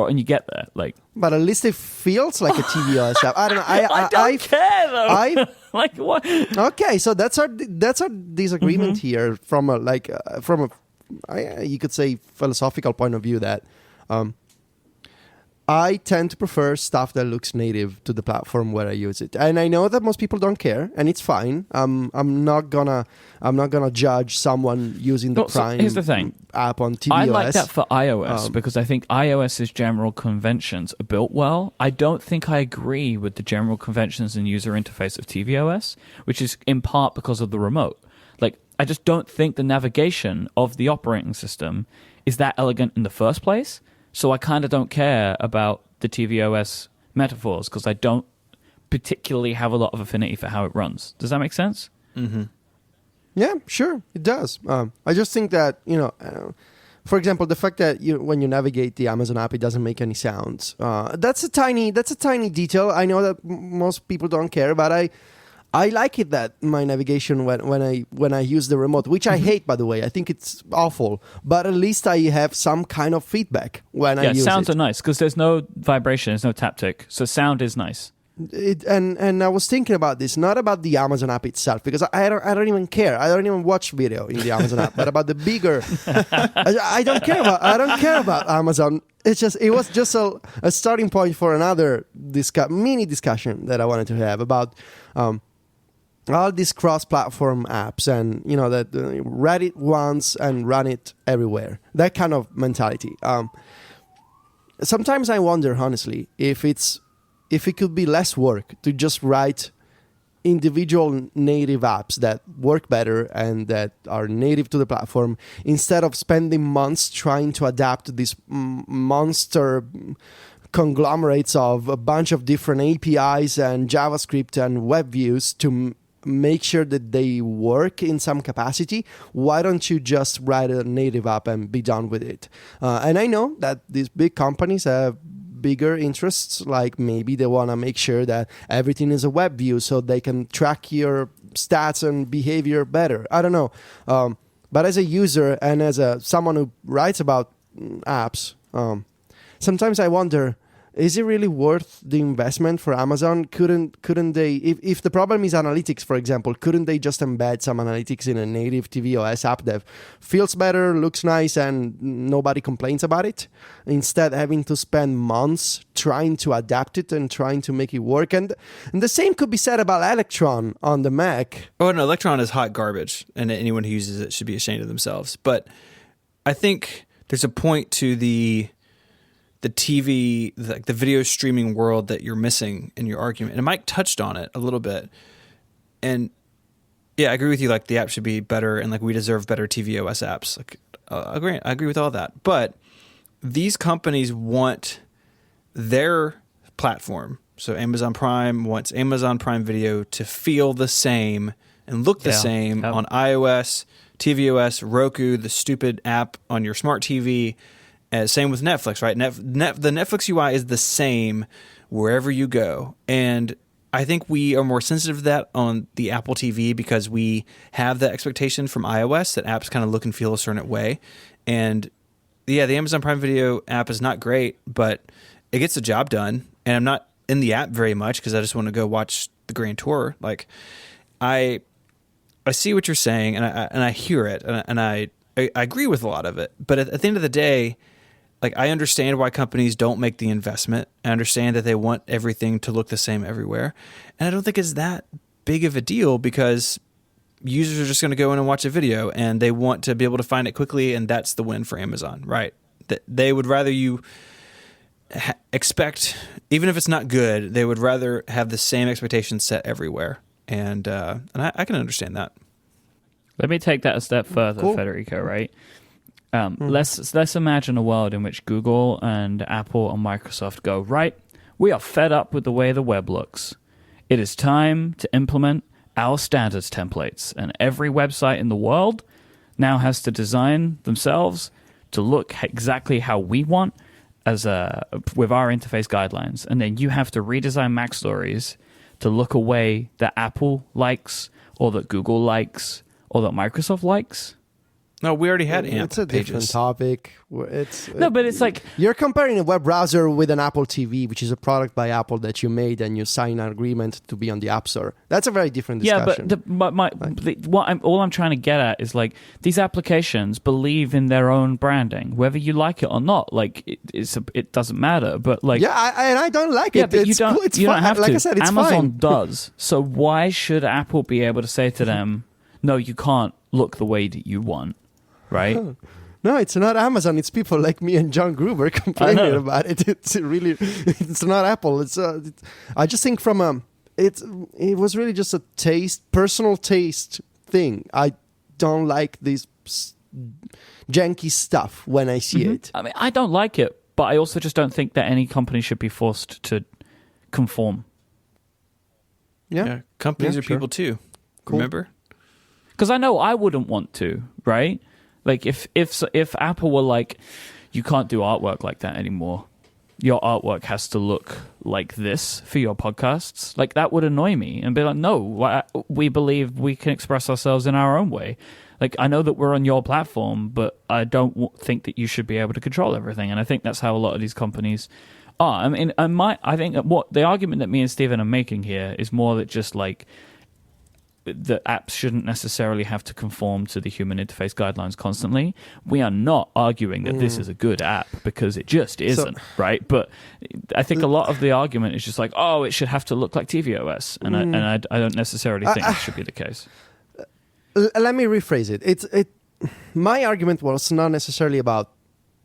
and you get there. Like, But at least it feels like a TVOS app. I don't know. I don't care, though. Like, what? Okay, so that's our disagreement here from you could say philosophical point of view that I tend to prefer stuff that looks native to the platform where I use it, and I know that most people don't care, and it's fine. I'm not gonna judge someone using the Prime here's the thing. app on tvOS. I like that for iOS because I think iOS's general conventions are built well. I don't think I agree with the general conventions and user interface of tvOS, which is in part because of the remote. Like, I just don't think the navigation of the operating system is that elegant in the first place. So I kind of don't care about the tvOS metaphors because I don't particularly have a lot of affinity for how it runs. Does that make sense? Mm-hmm. Yeah, sure, it does. I just think that, for example, the fact that when you navigate the Amazon app, it doesn't make any sounds. That's a tiny detail. I know that most people don't care, but I like it that my navigation when I use the remote, which I hate, by the way. I think it's awful, but at least I have some kind of feedback when I use it. Yeah, sounds are nice because there's no vibration, there's no taptic, so sound is nice. And I was thinking about this, not about the Amazon app itself, because I don't even care. I don't even watch video in the Amazon app, but about the bigger. I don't care about Amazon. It was just a starting point for another mini discussion that I wanted to have about all these cross-platform apps, and that read it once and run it everywhere. That kind of mentality. Sometimes I wonder, honestly, if it could be less work to just write individual native apps that work better and that are native to the platform, instead of spending months trying to adapt these monster conglomerates of a bunch of different APIs and JavaScript and web views to make sure that they work in some capacity. Why don't you just write a native app and be done with it? And I know that these big companies have bigger interests, like maybe they want to make sure that everything is a web view so they can track your stats and behavior better. I don't know. But as a user and as someone who writes about apps, sometimes I wonder, is it really worth the investment for Amazon? Couldn't they, if the problem is analytics, for example, couldn't they just embed some analytics in a native tvOS app that feels better, looks nice, and nobody complains about it? Instead, having to spend months trying to adapt it and trying to make it work. And the same could be said about Electron on the Mac. Oh, no, Electron is hot garbage, and anyone who uses it should be ashamed of themselves. But I think there's a point to the TV, the video streaming world that you're missing in your argument. And Myke touched on it a little bit. And yeah, I agree with you. Like, the app should be better, and like we deserve better tvOS apps. Like, I agree with all that. But these companies want their platform. So Amazon Prime wants Amazon Prime Video to feel the same and look the same on iOS, tvOS, Roku, the stupid app on your smart TV. Same with Netflix, right? The Netflix UI is the same wherever you go. And I think we are more sensitive to that on the Apple TV because we have the expectation from iOS that apps kind of look and feel a certain way. And yeah, the Amazon Prime Video app is not great, but it gets the job done. And I'm not in the app very much because I just want to go watch the Grand Tour. Like, I see what you're saying, and I hear it, and I agree with a lot of it. But at the end of the day, like, I understand why companies don't make the investment. I understand that they want everything to look the same everywhere. And I don't think it's that big of a deal because users are just going to go in and watch a video and they want to be able to find it quickly, and that's the win for Amazon, right? They would rather you expect, even if it's not good, they would rather have the same expectations set everywhere. And I can understand that. Let me take that a step further, Cool. Federico, right? Let's imagine a world in which Google and Apple and Microsoft go, right, we are fed up with the way the web looks. It is time to implement our standards templates. And every website in the world now has to design themselves to look exactly how we want with our interface guidelines. And then you have to redesign Mac stories to look a way that Apple likes or that Google likes or that Microsoft likes. No, we already had AMP It's a different pages. topic. But it's like... You're comparing a web browser with an Apple TV, which is a product by Apple that you made and you sign an agreement to be on the App Store. That's a very different discussion. All I'm trying to get at is like these applications believe in their own branding, whether you like it or not. Like it doesn't matter. But like I don't like it. Yeah, but you don't have to. Like I said, it's Amazon fine. does. So why should Apple be able to say to them, "No, you can't look the way that you want"? Right? No, it's not Amazon. It's people like me and John Gruber complaining about it. It's not Apple. I just think it was really just a personal taste thing. I don't like this janky stuff when I see it. I mean, I don't like it, but I also just don't think that any company should be forced to conform. Yeah. Companies are people too. Cool. Remember? Because I know I wouldn't want to, right? Like if Apple were like, you can't do artwork like that anymore. Your artwork has to look like this for your podcasts. Like that would annoy me and be like, no, we believe we can express ourselves in our own way. Like I know that we're on your platform, but I don't think that you should be able to control everything. And I think that's how a lot of these companies are. I mean, I think what the argument that me and Steven are making here is more that just like, the apps shouldn't necessarily have to conform to the human interface guidelines constantly. We are not arguing that this is a good app because it just isn't, right? But I think a lot of the argument is just like, oh, it should have to look like tvOS, and I don't necessarily think that should be the case. Let me rephrase it. My argument was not necessarily about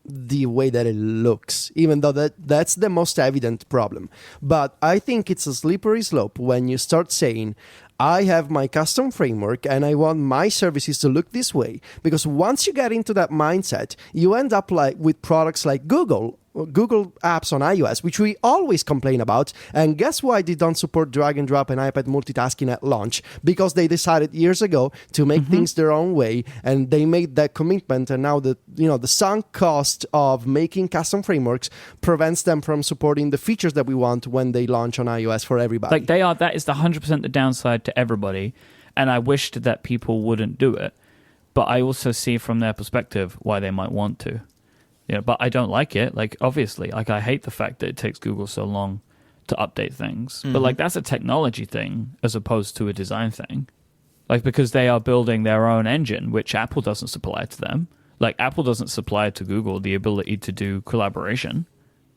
the way that it looks, even though that's the most evident problem. But I think it's a slippery slope when you start saying, I have my custom framework and I want my services to look this way. Because once you get into that mindset, you end up like with products like Google apps on iOS, which we always complain about. And guess why they don't support drag and drop and iPad multitasking at launch? Because they decided years ago to make things their own way, and they made that commitment. And now the sunk cost of making custom frameworks prevents them from supporting the features that we want when they launch on iOS for everybody. Like that is the 100% the downside to everybody, and I wished that people wouldn't do it. But I also see from their perspective why they might want to. Yeah, but I don't like it. Like, obviously, like I hate the fact that it takes Google so long to update things. But like that's a technology thing as opposed to a design thing. Like because they are building their own engine, which Apple doesn't supply to them. Like Apple doesn't supply to Google the ability to do collaboration.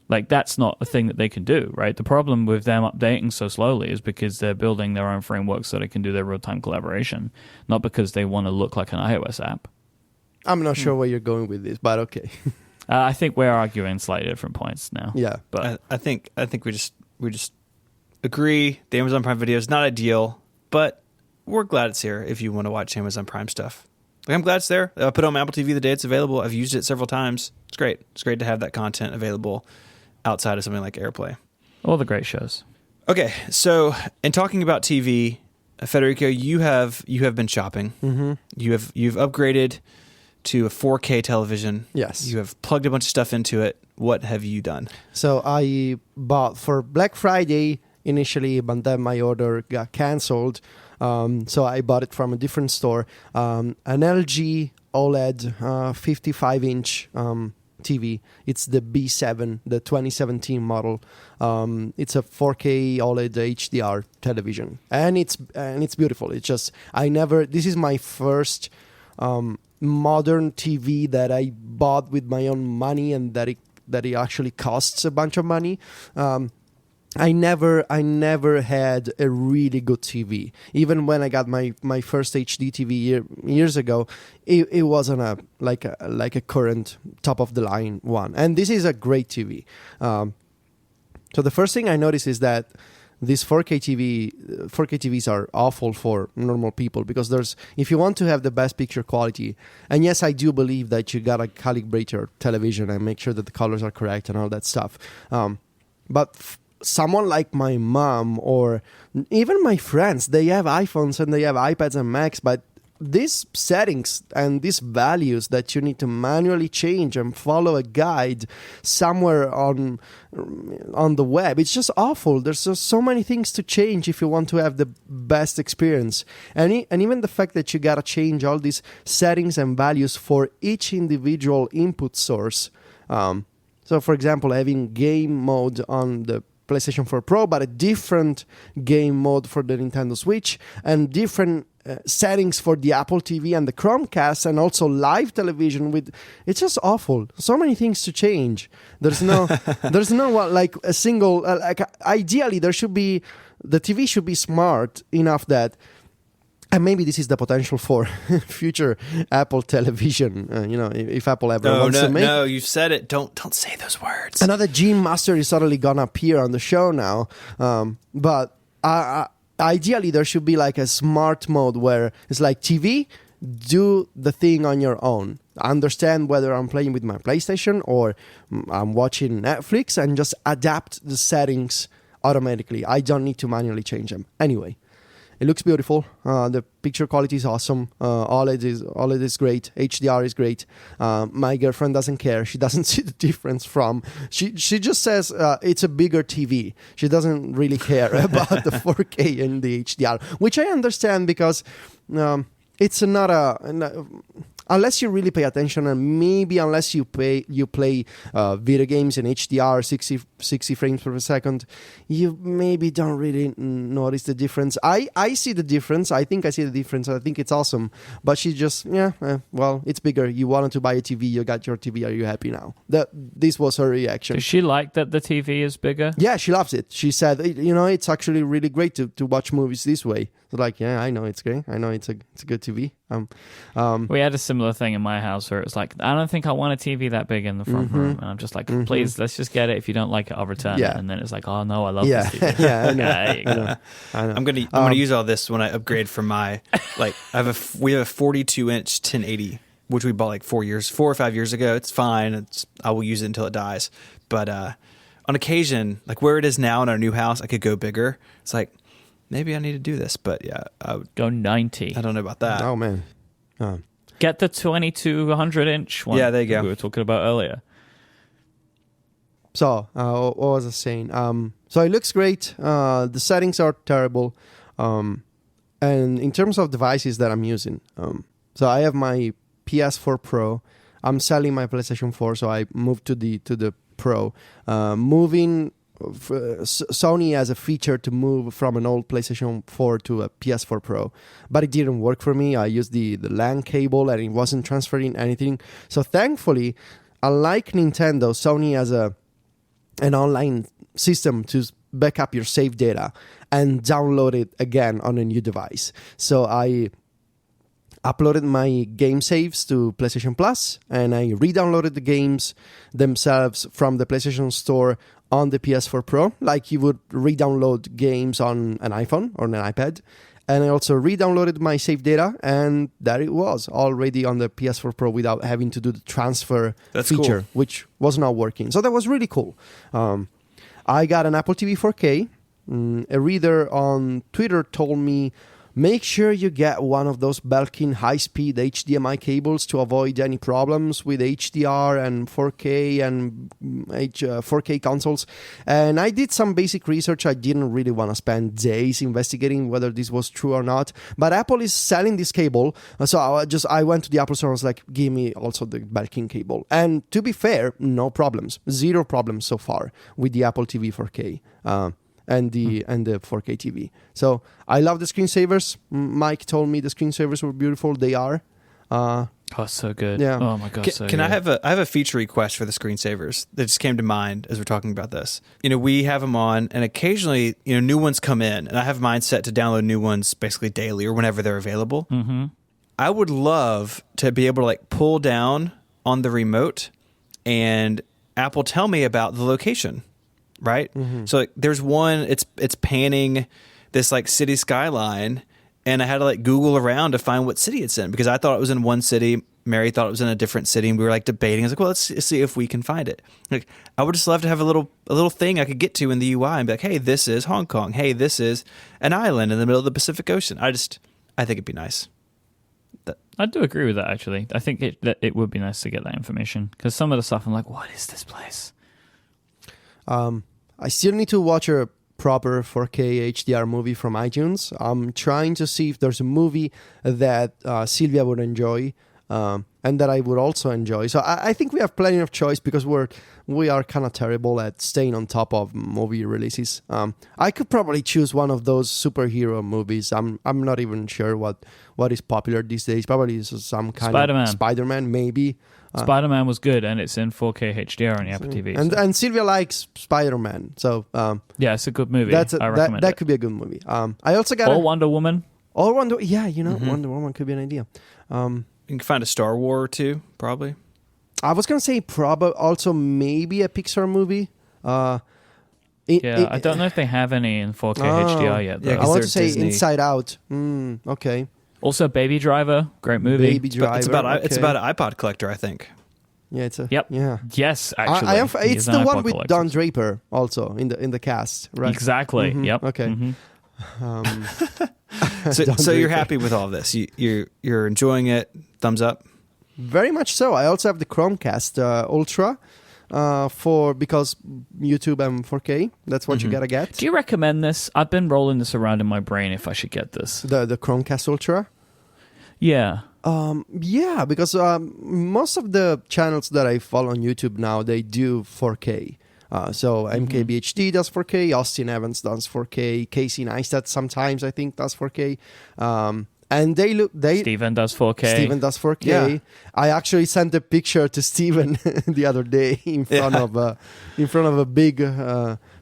Like that's not a thing that they can do, right? The problem with them updating so slowly is because they're building their own framework so they can do their real-time collaboration, not because they want to look like an iOS app. I'm not sure where you're going with this, but okay. I think we're arguing slightly different points now. Yeah, but I think we just agree. The Amazon Prime video is not ideal, but we're glad it's here. If you want to watch Amazon Prime stuff, like, I'm glad it's there. I put it on my Apple TV the day it's available. I've used it several times. It's great. It's great to have that content available outside of something like AirPlay. All the great shows. Okay, so in talking about TV, Federico, you have been shopping. Mm-hmm. You've upgraded to a 4K television. Yes. You have plugged a bunch of stuff into it. What have you done? So I bought for Black Friday initially, but then my order got canceled. So I bought it from a different store. An LG OLED 55-inch TV. It's the B7, the 2017 model. It's a 4K OLED HDR television, and it's beautiful. It's just this is my first modern TV that I bought with my own money, and that it actually costs a bunch of money. I never had a really good TV. Even when I got my first HD TV years ago, it wasn't like a current top of the line one. And this is a great TV. So the first thing I noticed is that these 4K TVs are awful for normal people, because if you want to have the best picture quality, and yes, I do believe that you gotta calibrate your television and make sure that the colors are correct and all that stuff. But someone like my mom or even my friends, they have iPhones and they have iPads and Macs, but these settings and these values that you need to manually change and follow a guide somewhere on the web, it's just awful. There's just so many things to change if you want to have the best experience. And even the fact that you gotta change all these settings and values for each individual input source. So, for example, having game mode on the PlayStation 4 Pro, but a different game mode for the Nintendo Switch, and different settings for the Apple TV and the Chromecast, and also live television. It's just awful. So many things to change. There's no like a single like. Ideally, the TV should be smart enough that. And maybe this is the potential for future Apple television. If Apple ever wants to make. No, you've said it. Don't say those words. Another Gene Master is suddenly gonna appear on the show now. But ideally, there should be like a smart mode where it's like TV, do the thing on your own. Understand whether I'm playing with my PlayStation or I'm watching Netflix, and just adapt the settings automatically. I don't need to manually change them. Anyway. It looks beautiful. The picture quality is awesome. OLED is great. HDR is great. My girlfriend doesn't care. She doesn't see the difference from. She just says it's a bigger TV. She doesn't really care about the 4K and the HDR, which I understand because it's not unless you really pay attention, and maybe unless you play video games in HDR 60 frames per second, you maybe don't really notice the difference. I see the difference. I think I see the difference. I think it's awesome. But she just, well, it's bigger. You wanted to buy a TV. You got your TV. Are you happy now? This was her reaction. Does she like that the TV is bigger? Yeah, she loves it. She said, it's actually really great to watch movies this way. So like, yeah, I know it's great. I know it's a good TV. We had a similar thing in my house where it was like, I don't think I want a TV that big in the front room, and I'm just like, please, let's just get it. If you don't like it, I'll return it. And then it's like, oh no, I love this TV. Yeah, I know. There you go. I know. I'm gonna use all this when I upgrade from my we have a 42-inch 1080, which we bought like 4 or 5 years ago. It's fine. I will use it until it dies. But on occasion, like where it is now in our new house, I could go bigger. It's like, maybe I need to do this, but yeah, I would go 90. I don't know about that. Oh man, get the 2200-inch one. Yeah, there you go. We were talking about earlier. So what was I saying? So it looks great. The settings are terrible, and in terms of devices that I'm using, so I have my PS4 Pro. I'm selling my PlayStation 4, so I moved to the Pro. Sony has a feature to move from an old PlayStation 4 to a PS4 Pro, but it didn't work for me. I used the LAN cable and it wasn't transferring anything. So thankfully, unlike Nintendo, Sony has an online system to back up your save data and download it again on a new device. So I uploaded my game saves to PlayStation Plus, and I re-downloaded the games themselves from the PlayStation Store on the PS4 Pro, like you would re-download games on an iPhone or an iPad. And I also re-downloaded my save data, and there it was, already on the PS4 Pro without having to do the transfer feature, cool. Which was not working. So that was really cool. I got an Apple TV 4K. A reader on Twitter told me, make sure you get one of those Belkin high-speed HDMI cables to avoid any problems with HDR and 4K and 4K consoles. And I did some basic research. I didn't really want to spend days investigating whether this was true or not. But Apple is selling this cable. So I went to the Apple Store and was like, give me also the Belkin cable. And to be fair, no problems. Zero problems so far with the Apple TV 4K. And the 4K TV. So I love the screensavers. Myke told me the screensavers were beautiful. They are. Oh, so good. Yeah. Oh my god. Can I have a feature request for the screensavers that just came to mind as we're talking about this? We have them on, and occasionally, new ones come in, and I have mine set to download new ones basically daily or whenever they're available. Mm-hmm. I would love to be able to pull down on the remote and Apple tell me about the location. Right? Mm-hmm. So there's one, it's panning this city skyline, and I had to Google around to find what city it's in, because I thought it was in one city, Mary thought it was in a different city, and we were debating. I was like, well, let's see if we can find it. I would just love to have a little thing I could get to in the UI and be like, hey, this is Hong Kong. Hey, this is an island in the middle of the Pacific Ocean. I think it'd be nice. I do agree with that, actually. I think it would be nice to get that information, because some of the stuff I'm like, what is this place? I still need to watch a proper 4K HDR movie from iTunes. I'm trying to see if there's a movie that Sylvia would enjoy, and that I would also enjoy. So I think we have plenty of choice, because we are kind of terrible at staying on top of movie releases. I could probably choose one of those superhero movies. I'm not even sure what is popular these days. Probably some kind Spider-Man. of Spider-Man, maybe. Spider-Man was good, and it's in 4K HDR on the Apple TV. And Sylvia likes Spider-Man, so yeah, it's a good movie. I recommend that it. could be a good movie. I also got Wonder Woman. Wonder Woman could be an idea. You can find a Star Wars too, probably. I was gonna say probably also maybe a Pixar movie. I don't know if they have any in 4K HDR yet, though. Yeah, I want to they're say Disney. Inside Out. Okay. Also, Baby Driver, great movie. Baby Driver. It's about an iPod collector, I think. Yeah, it's a. Yep. Yeah. Yes, actually. It's the one with Don Draper also in the cast, right? Exactly. Mhm. Yep. Okay. So Don't you're drink happy with all this? You're enjoying it? Thumbs up. Very much so. I also have the Chromecast Ultra because YouTube and 4K. That's what you gotta get. Do you recommend this? I've been rolling this around in my brain if I should get this. The Chromecast Ultra. Yeah. Yeah, because most of the channels that I follow on YouTube now, they do 4K. So MKBHD does 4K, Austin Evans does 4K, Casey Neistat sometimes I think does 4K. And Steven does 4K. Steven does 4K. Yeah. I actually sent a picture to Steven the other day in front of a big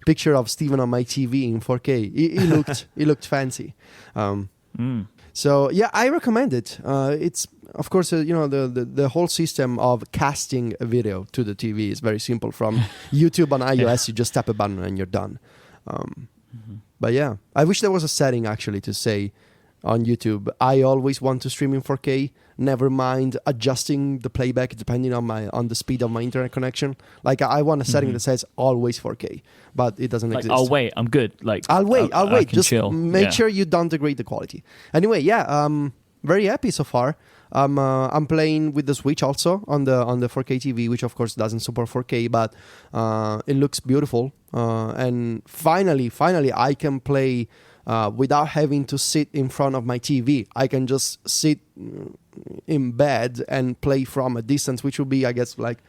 picture of Steven on my TV in 4K. He looked fancy. So yeah, I recommend it. It's of course the whole system of casting a video to the TV is very simple. From YouTube on iOS, you just tap a button and you're done. But yeah, I wish there was a setting actually to say on YouTube, I always want to stream in 4K. Never mind adjusting the playback depending on the speed of my internet connection. Like I want a setting that says always 4K, but it doesn't exist. I'll wait. I'm good. I'll wait. I can Just chill. make sure you don't degrade the quality. Anyway, very happy so far. I'm playing with the Switch also on the 4K TV, which of course doesn't support 4K, but it looks beautiful. And finally, I can play without having to sit in front of my TV. I can just sit in bed and play from a distance, which will be, I guess, like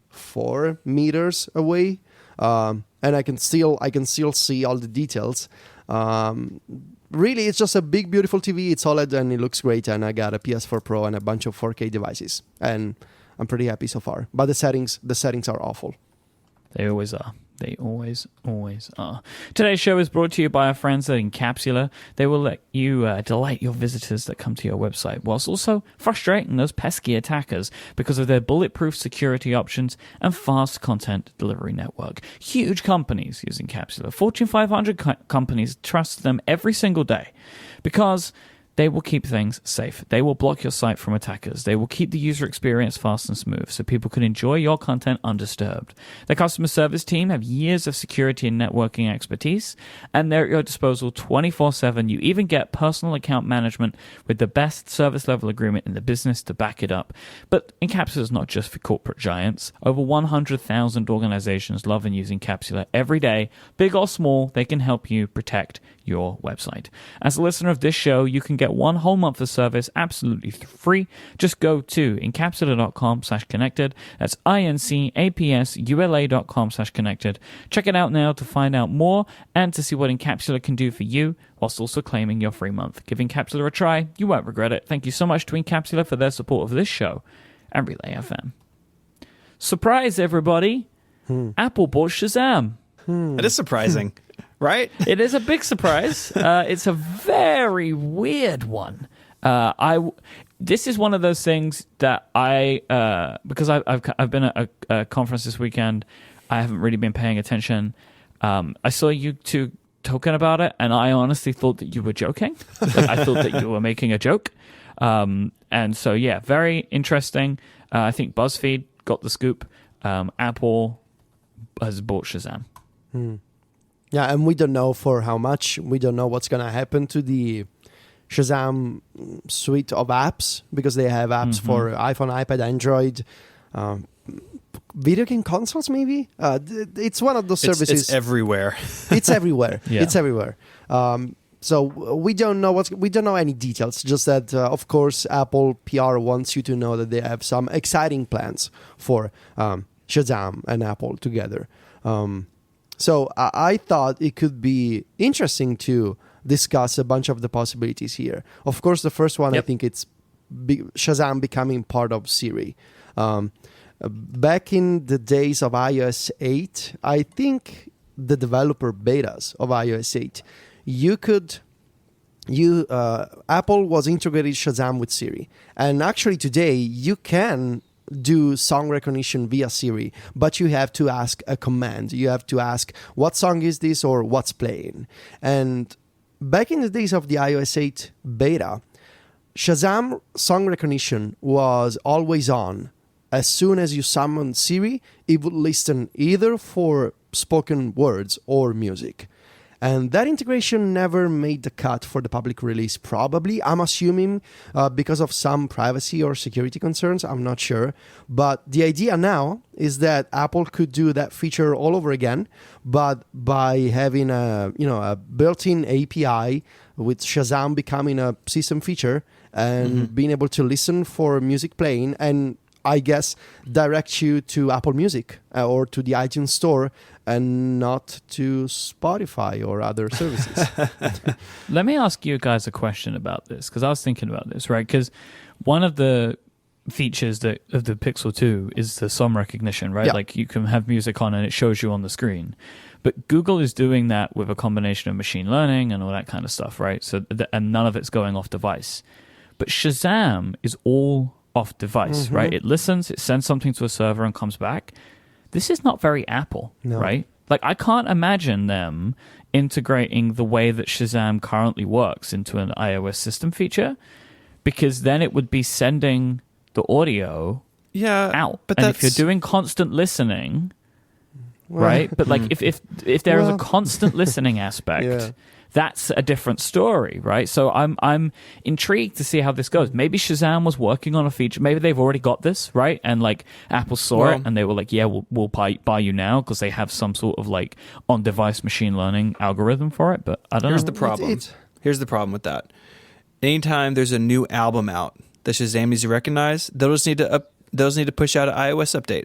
4 meters away, and I can still see all the details. Really, it's just a big, beautiful TV. It's OLED and it looks great. And I got a PS4 Pro and a bunch of 4K devices, and I'm pretty happy so far. But the settings are awful. They always are. They always are. Today's show is brought to you by our friends at Incapsula. They will let you delight your visitors that come to your website, whilst also frustrating those pesky attackers because of their bulletproof security options and fast content delivery network. Huge companies use Incapsula. Fortune 500 companies trust them every single day because they will keep things safe. They will block your site from attackers. They will keep the user experience fast and smooth so people can enjoy your content undisturbed. Their customer service team have years of security and networking expertise, and they're at your disposal 24/7. You even get personal account management with the best service level agreement in the business to back it up. But Incapsula is not just for corporate giants. Over 100,000 organizations love and use Incapsula every day. Big or small, they can help you protect your website. As a listener of this show, you can get 1 whole month of service absolutely free. Just go to incapsula.com/connected. That's incapsula.com/connected. Check it out now to find out more and to see what Incapsula can do for you, whilst also claiming your free month. Give Incapsula a try. You won't regret it. Thank you so much to Incapsula for their support of this show and Relay FM. Surprise, everybody. Apple bought Shazam. It is surprising, right? It is a big surprise. It's a very weird one. This is one of those things that because I've been at a conference this weekend, I haven't really been paying attention. I saw you two talking about it, and I honestly thought that you were joking. I thought that you were making a joke. And so, yeah, very interesting. I think BuzzFeed got the scoop. Apple has bought Shazam. Yeah, and we don't know for how much. We don't know what's going to happen to the Shazam suite of apps, because they have apps for iPhone, iPad, Android, video game consoles. Maybe it's one of those services. It's everywhere. It's everywhere. Yeah. It's everywhere. So we don't know any details. Just that, of course, Apple PR wants you to know that they have some exciting plans for Shazam and Apple together. So I thought it could be interesting to discuss a bunch of the possibilities here. Of course, the first one, I think it's Shazam becoming part of Siri. Back in the days of iOS 8, I think the developer betas of iOS 8, Apple was integrated Shazam with Siri. And actually today, you can do song recognition via Siri, but you have to ask a command. You have to ask, what song is this, or what's playing? And back in the days of the iOS 8 beta, Shazam song recognition was always on. As soon as you summon Siri, it would listen either for spoken words or music. And that integration never made the cut for the public release, probably. I'm assuming because of some privacy or security concerns. I'm not sure. But the idea now is that Apple could do that feature all over again, but by having a built-in API with Shazam becoming a system feature and being able to listen for music playing and I guess direct you to Apple Music or to the iTunes Store and not to Spotify or other services. Let me ask you guys a question about this, because I was thinking about this, right? Because one of the features of the Pixel 2 is the song recognition, right? Yeah. Like you can have music on and it shows you on the screen. But Google is doing that with a combination of machine learning and all that kind of stuff, right? So and none of it's going off device. But Shazam is all off device, right? It listens, it sends something to a server and comes back. This is not very Apple, right? Like I can't imagine them integrating the way that Shazam currently works into an iOS system feature, because then it would be sending the audio out. But and if you're doing constant listening, right? But like if there is a constant listening aspect, that's a different story, right? So I'm intrigued to see how this goes. Maybe Shazam was working on a feature. Maybe they've already got this, right? And like Apple saw it and they were like, yeah, we'll buy you now, because they have some sort of like on-device machine learning algorithm for it. But I don't know. Here's the problem. Here's the problem with that. Anytime there's a new album out that Shazam needs to recognize, they'll just need to push out an iOS update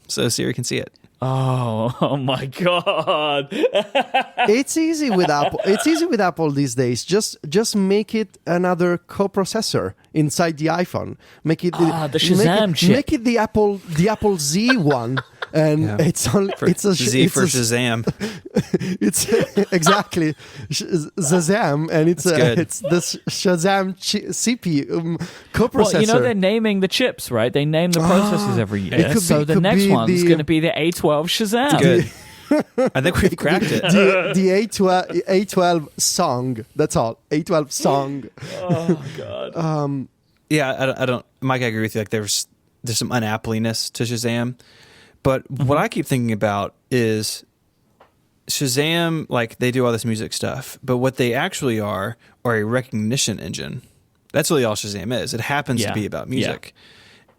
so Siri can see it. Oh my God. It's easy with Apple. It's easy with Apple these days. Just make it another coprocessor inside the iPhone. Make it the Shazam chip. Make it the Apple Z one. And it's only it's a Z for Shazam. It's exactly Shazam, and it's the Shazam CPU coprocessor. Well, you know they're naming the chips, right? They name the processors every year. So the next one's going to be the A12 Shazam. Good. I think we've cracked it. The A12 song. That's all. A12 song. Oh God. Yeah, I don't. Myke, I agree with you. Like there's some unappliness to Shazam. But what I keep thinking about is Shazam, like they do all this music stuff, but what they actually are a recognition engine. That's really all Shazam is. It happens to be about music. Yeah.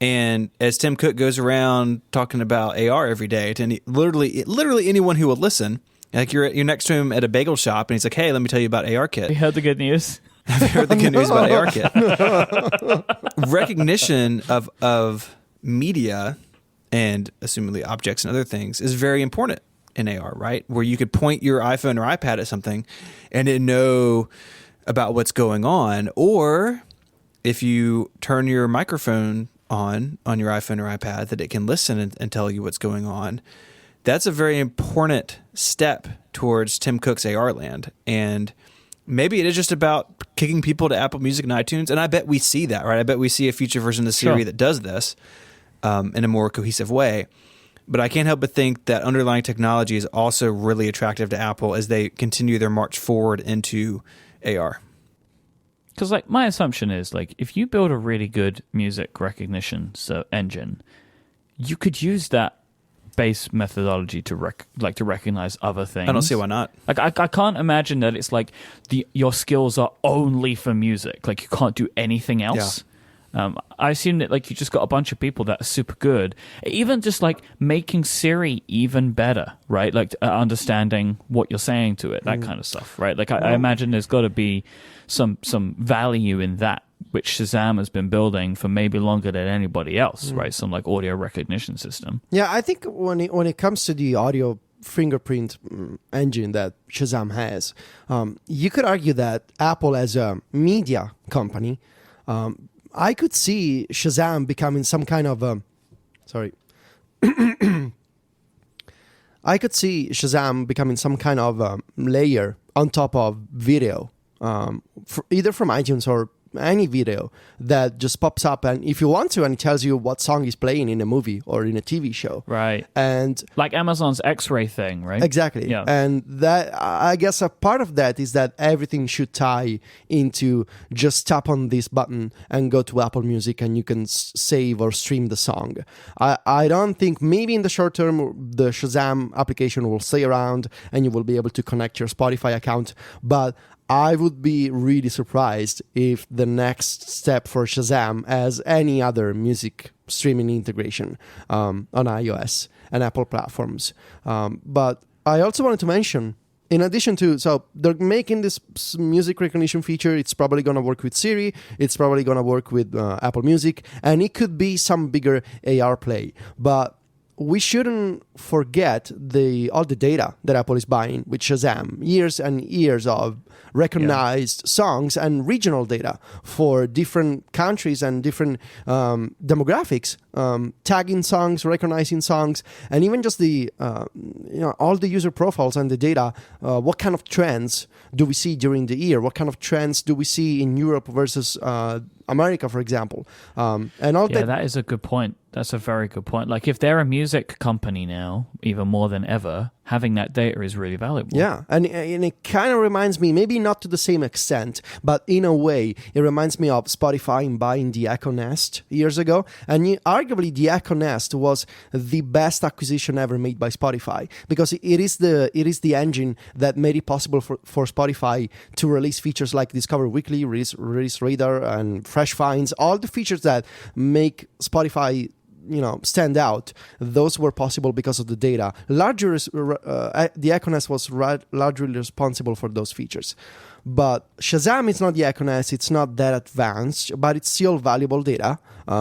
And as Tim Cook goes around talking about AR every day to literally anyone who will listen, like you're next to him at a bagel shop and he's like, hey, let me tell you about ARKit. You heard the good news? Have you heard the good news about ARKit? Recognition of media and assumingly objects and other things is very important in AR, right? Where you could point your iPhone or iPad at something and it know about what's going on. Or if you turn your microphone on your iPhone or iPad, that it can listen and tell you what's going on. That's a very important step towards Tim Cook's AR land. And maybe it is just about kicking people to Apple Music and iTunes. And I bet we see that, right? I bet we see a future version of Siri that does this. In a more cohesive way. But I can't help but think that underlying technology is also really attractive to Apple as they continue their march forward into AR. Because like my assumption is like if you build a really good music recognition engine, you could use that base methodology to recognize other things. I don't see why not. Like I can't imagine that it's like your skills are only for music. Like you can't do anything else. I assume that like you just got a bunch of people that are super good, even just like making Siri even better, right? Like understanding what you're saying to it, that kind of stuff, right? Like I imagine there's got to be some value in that, which Shazam has been building for maybe longer than anybody else, right? Some like audio recognition system. Yeah, I think when it comes to the audio fingerprint engine that Shazam has, you could argue that Apple as a media company, I could see Shazam becoming some kind of I could see Shazam becoming some kind of layer on top of video, either from iTunes or any video that just pops up, and if you want to, and it tells you what song is playing in a movie or in a TV show, right? And like Amazon's X-ray thing, right? Exactly. Yeah. And that, I guess a part of that is that everything should tie into just tap on this button and go to Apple Music and you can save or stream the song. I don't think, maybe in the short term the Shazam application will stay around and you will be able to connect your Spotify account, but I would be really surprised if the next step for Shazam as any other music streaming integration on iOS and Apple platforms. But I also wanted to mention, in addition to, so they're making this music recognition feature. It's probably going to work with Siri. It's probably going to work with Apple Music. And it could be some bigger AR play. But we shouldn't forget all the data that Apple is buying with Shazam. Years and years of recognized songs and regional data for different countries and different demographics, tagging songs, recognizing songs, and even just the all the user profiles and the data. What kind of trends do we see during the year? What kind of trends do we see in Europe versus America, for example? And all that. That is a good point. That's a very good point. Like if they're a music company now, even more than ever, having that data is really valuable. Yeah, and it kind of reminds me, maybe not to the same extent, but in a way, it reminds me of Spotify buying the Echo Nest years ago. And arguably, the Echo Nest was the best acquisition ever made by Spotify, because it is the engine that made it possible for Spotify to release features like Discover Weekly, Release Radar, and Fresh Finds, all the features that make Spotify stand out. Those were possible because of the data. The Echo Nest was largely responsible for those features. But Shazam is not the Echo Nest. It's not that advanced, but it's still valuable data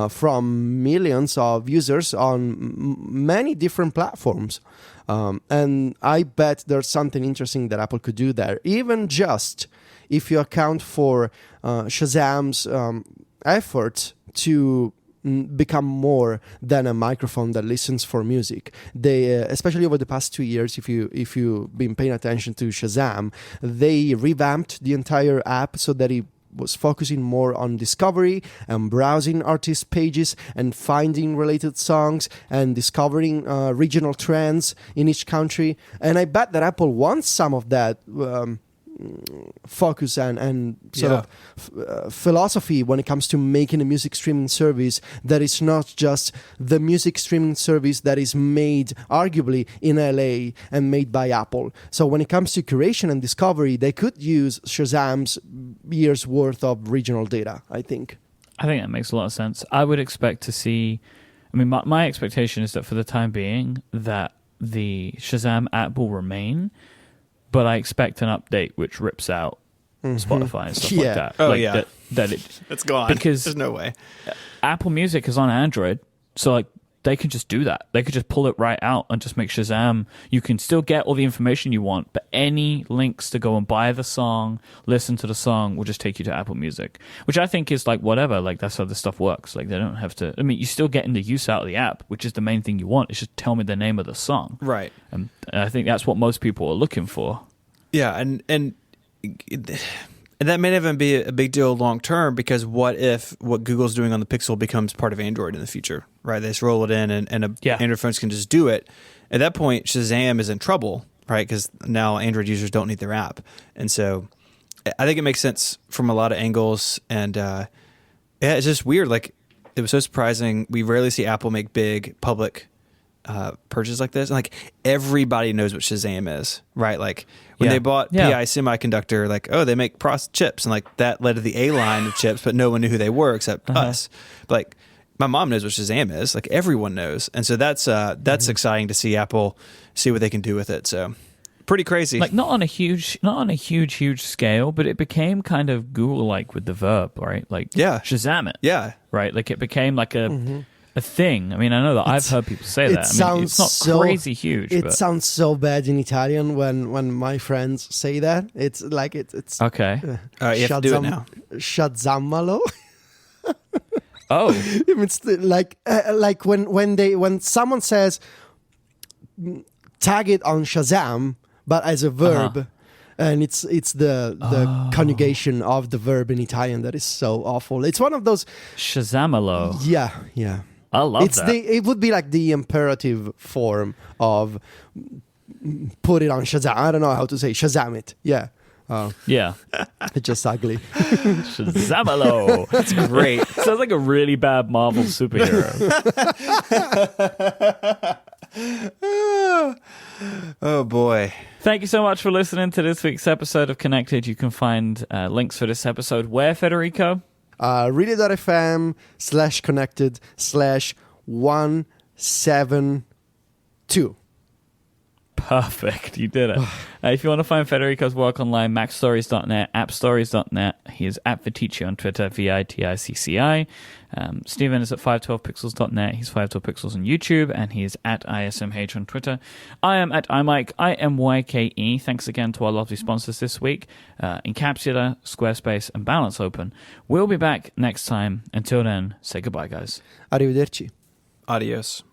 from millions of users on many different platforms. And I bet there's something interesting that Apple could do there, even just if you account for Shazam's efforts to become more than a microphone that listens for music. They, especially over the past 2 years, if you've been paying attention to Shazam, they revamped the entire app so that it was focusing more on discovery and browsing artist pages and finding related songs and discovering regional trends in each country. And I bet that Apple wants some of that focus and sort of philosophy when it comes to making a music streaming service that is not just the music streaming service that is made arguably in LA and made by Apple. So when it comes to curation and discovery, they could use Shazam's years worth of regional data, I think. I think that makes a lot of sense. I would expect to see, my expectation is that for the time being that the Shazam app will remain, but I expect an update which rips out Spotify and stuff like that. Oh, like that it's gone. Because there's no way. Apple Music is on Android, so like they could just do that. They could just pull it right out and just make Shazam. You can still get all the information you want, but any links to go and buy the song, listen to the song, will just take you to Apple Music, which I think is like whatever. Like that's how this stuff works. Like they don't have to. You're still getting the use out of the app, which is the main thing you want. It's just tell me the name of the song. Right. And I think that's what most people are looking for. Yeah, and that may not even be a big deal long term, because what if what Google's doing on the Pixel becomes part of Android in the future, right? They just roll it in and Android phones can just do it. At that point, Shazam is in trouble, right? Because now Android users don't need their app. And so I think it makes sense from a lot of angles. And it's just weird. Like, it was so surprising. We rarely see Apple make big public purchase like this. And like everybody knows what Shazam is, right? Like when Yeah. they bought Yeah. PI Semiconductor, like, oh, they make chips, and like that led to the A line of chips, but no one knew who they were except us. But, like my mom knows what Shazam is, like everyone knows, and so that's exciting to see Apple see what they can do with it. So pretty crazy. Like not on a huge scale, but it became kind of Google-like with the verb, right? Like Yeah. Shazam it, yeah. right? Like it became like a thing. I mean, I know that I've heard people say that. I mean, it's not crazy huge. It but sounds so bad in Italian when my friends say that. It's like it's okay. You have to do it now. Shazamalo. Oh, It's like when someone says tag it on Shazam, but as a verb, and it's the conjugation of the verb in Italian that is so awful. It's one of those. Shazamalo. Yeah. I love that. It would be like the imperative form of put it on Shazam. I don't know how to say Shazam it. Yeah. Yeah. It's just ugly. Shazamalo. That's great. Sounds like a really bad Marvel superhero. Oh boy. Thank you so much for listening to this week's episode of Connected. You can find links for this episode where, Federico? Relay.fm/connected/172. Perfect. You did it. If you want to find Federico's work online, macstories.net, appstories.net. He is at Viticci on Twitter, VITICCI. Steven is at 512pixels.net. He's 512pixels on YouTube, and he is at ISMH on Twitter. I am at iMyke, IMYKE. Thanks again to our lovely sponsors this week, Encapsula, Squarespace, and Balance Open. We'll be back next time. Until then, say goodbye, guys. Arrivederci. Adios.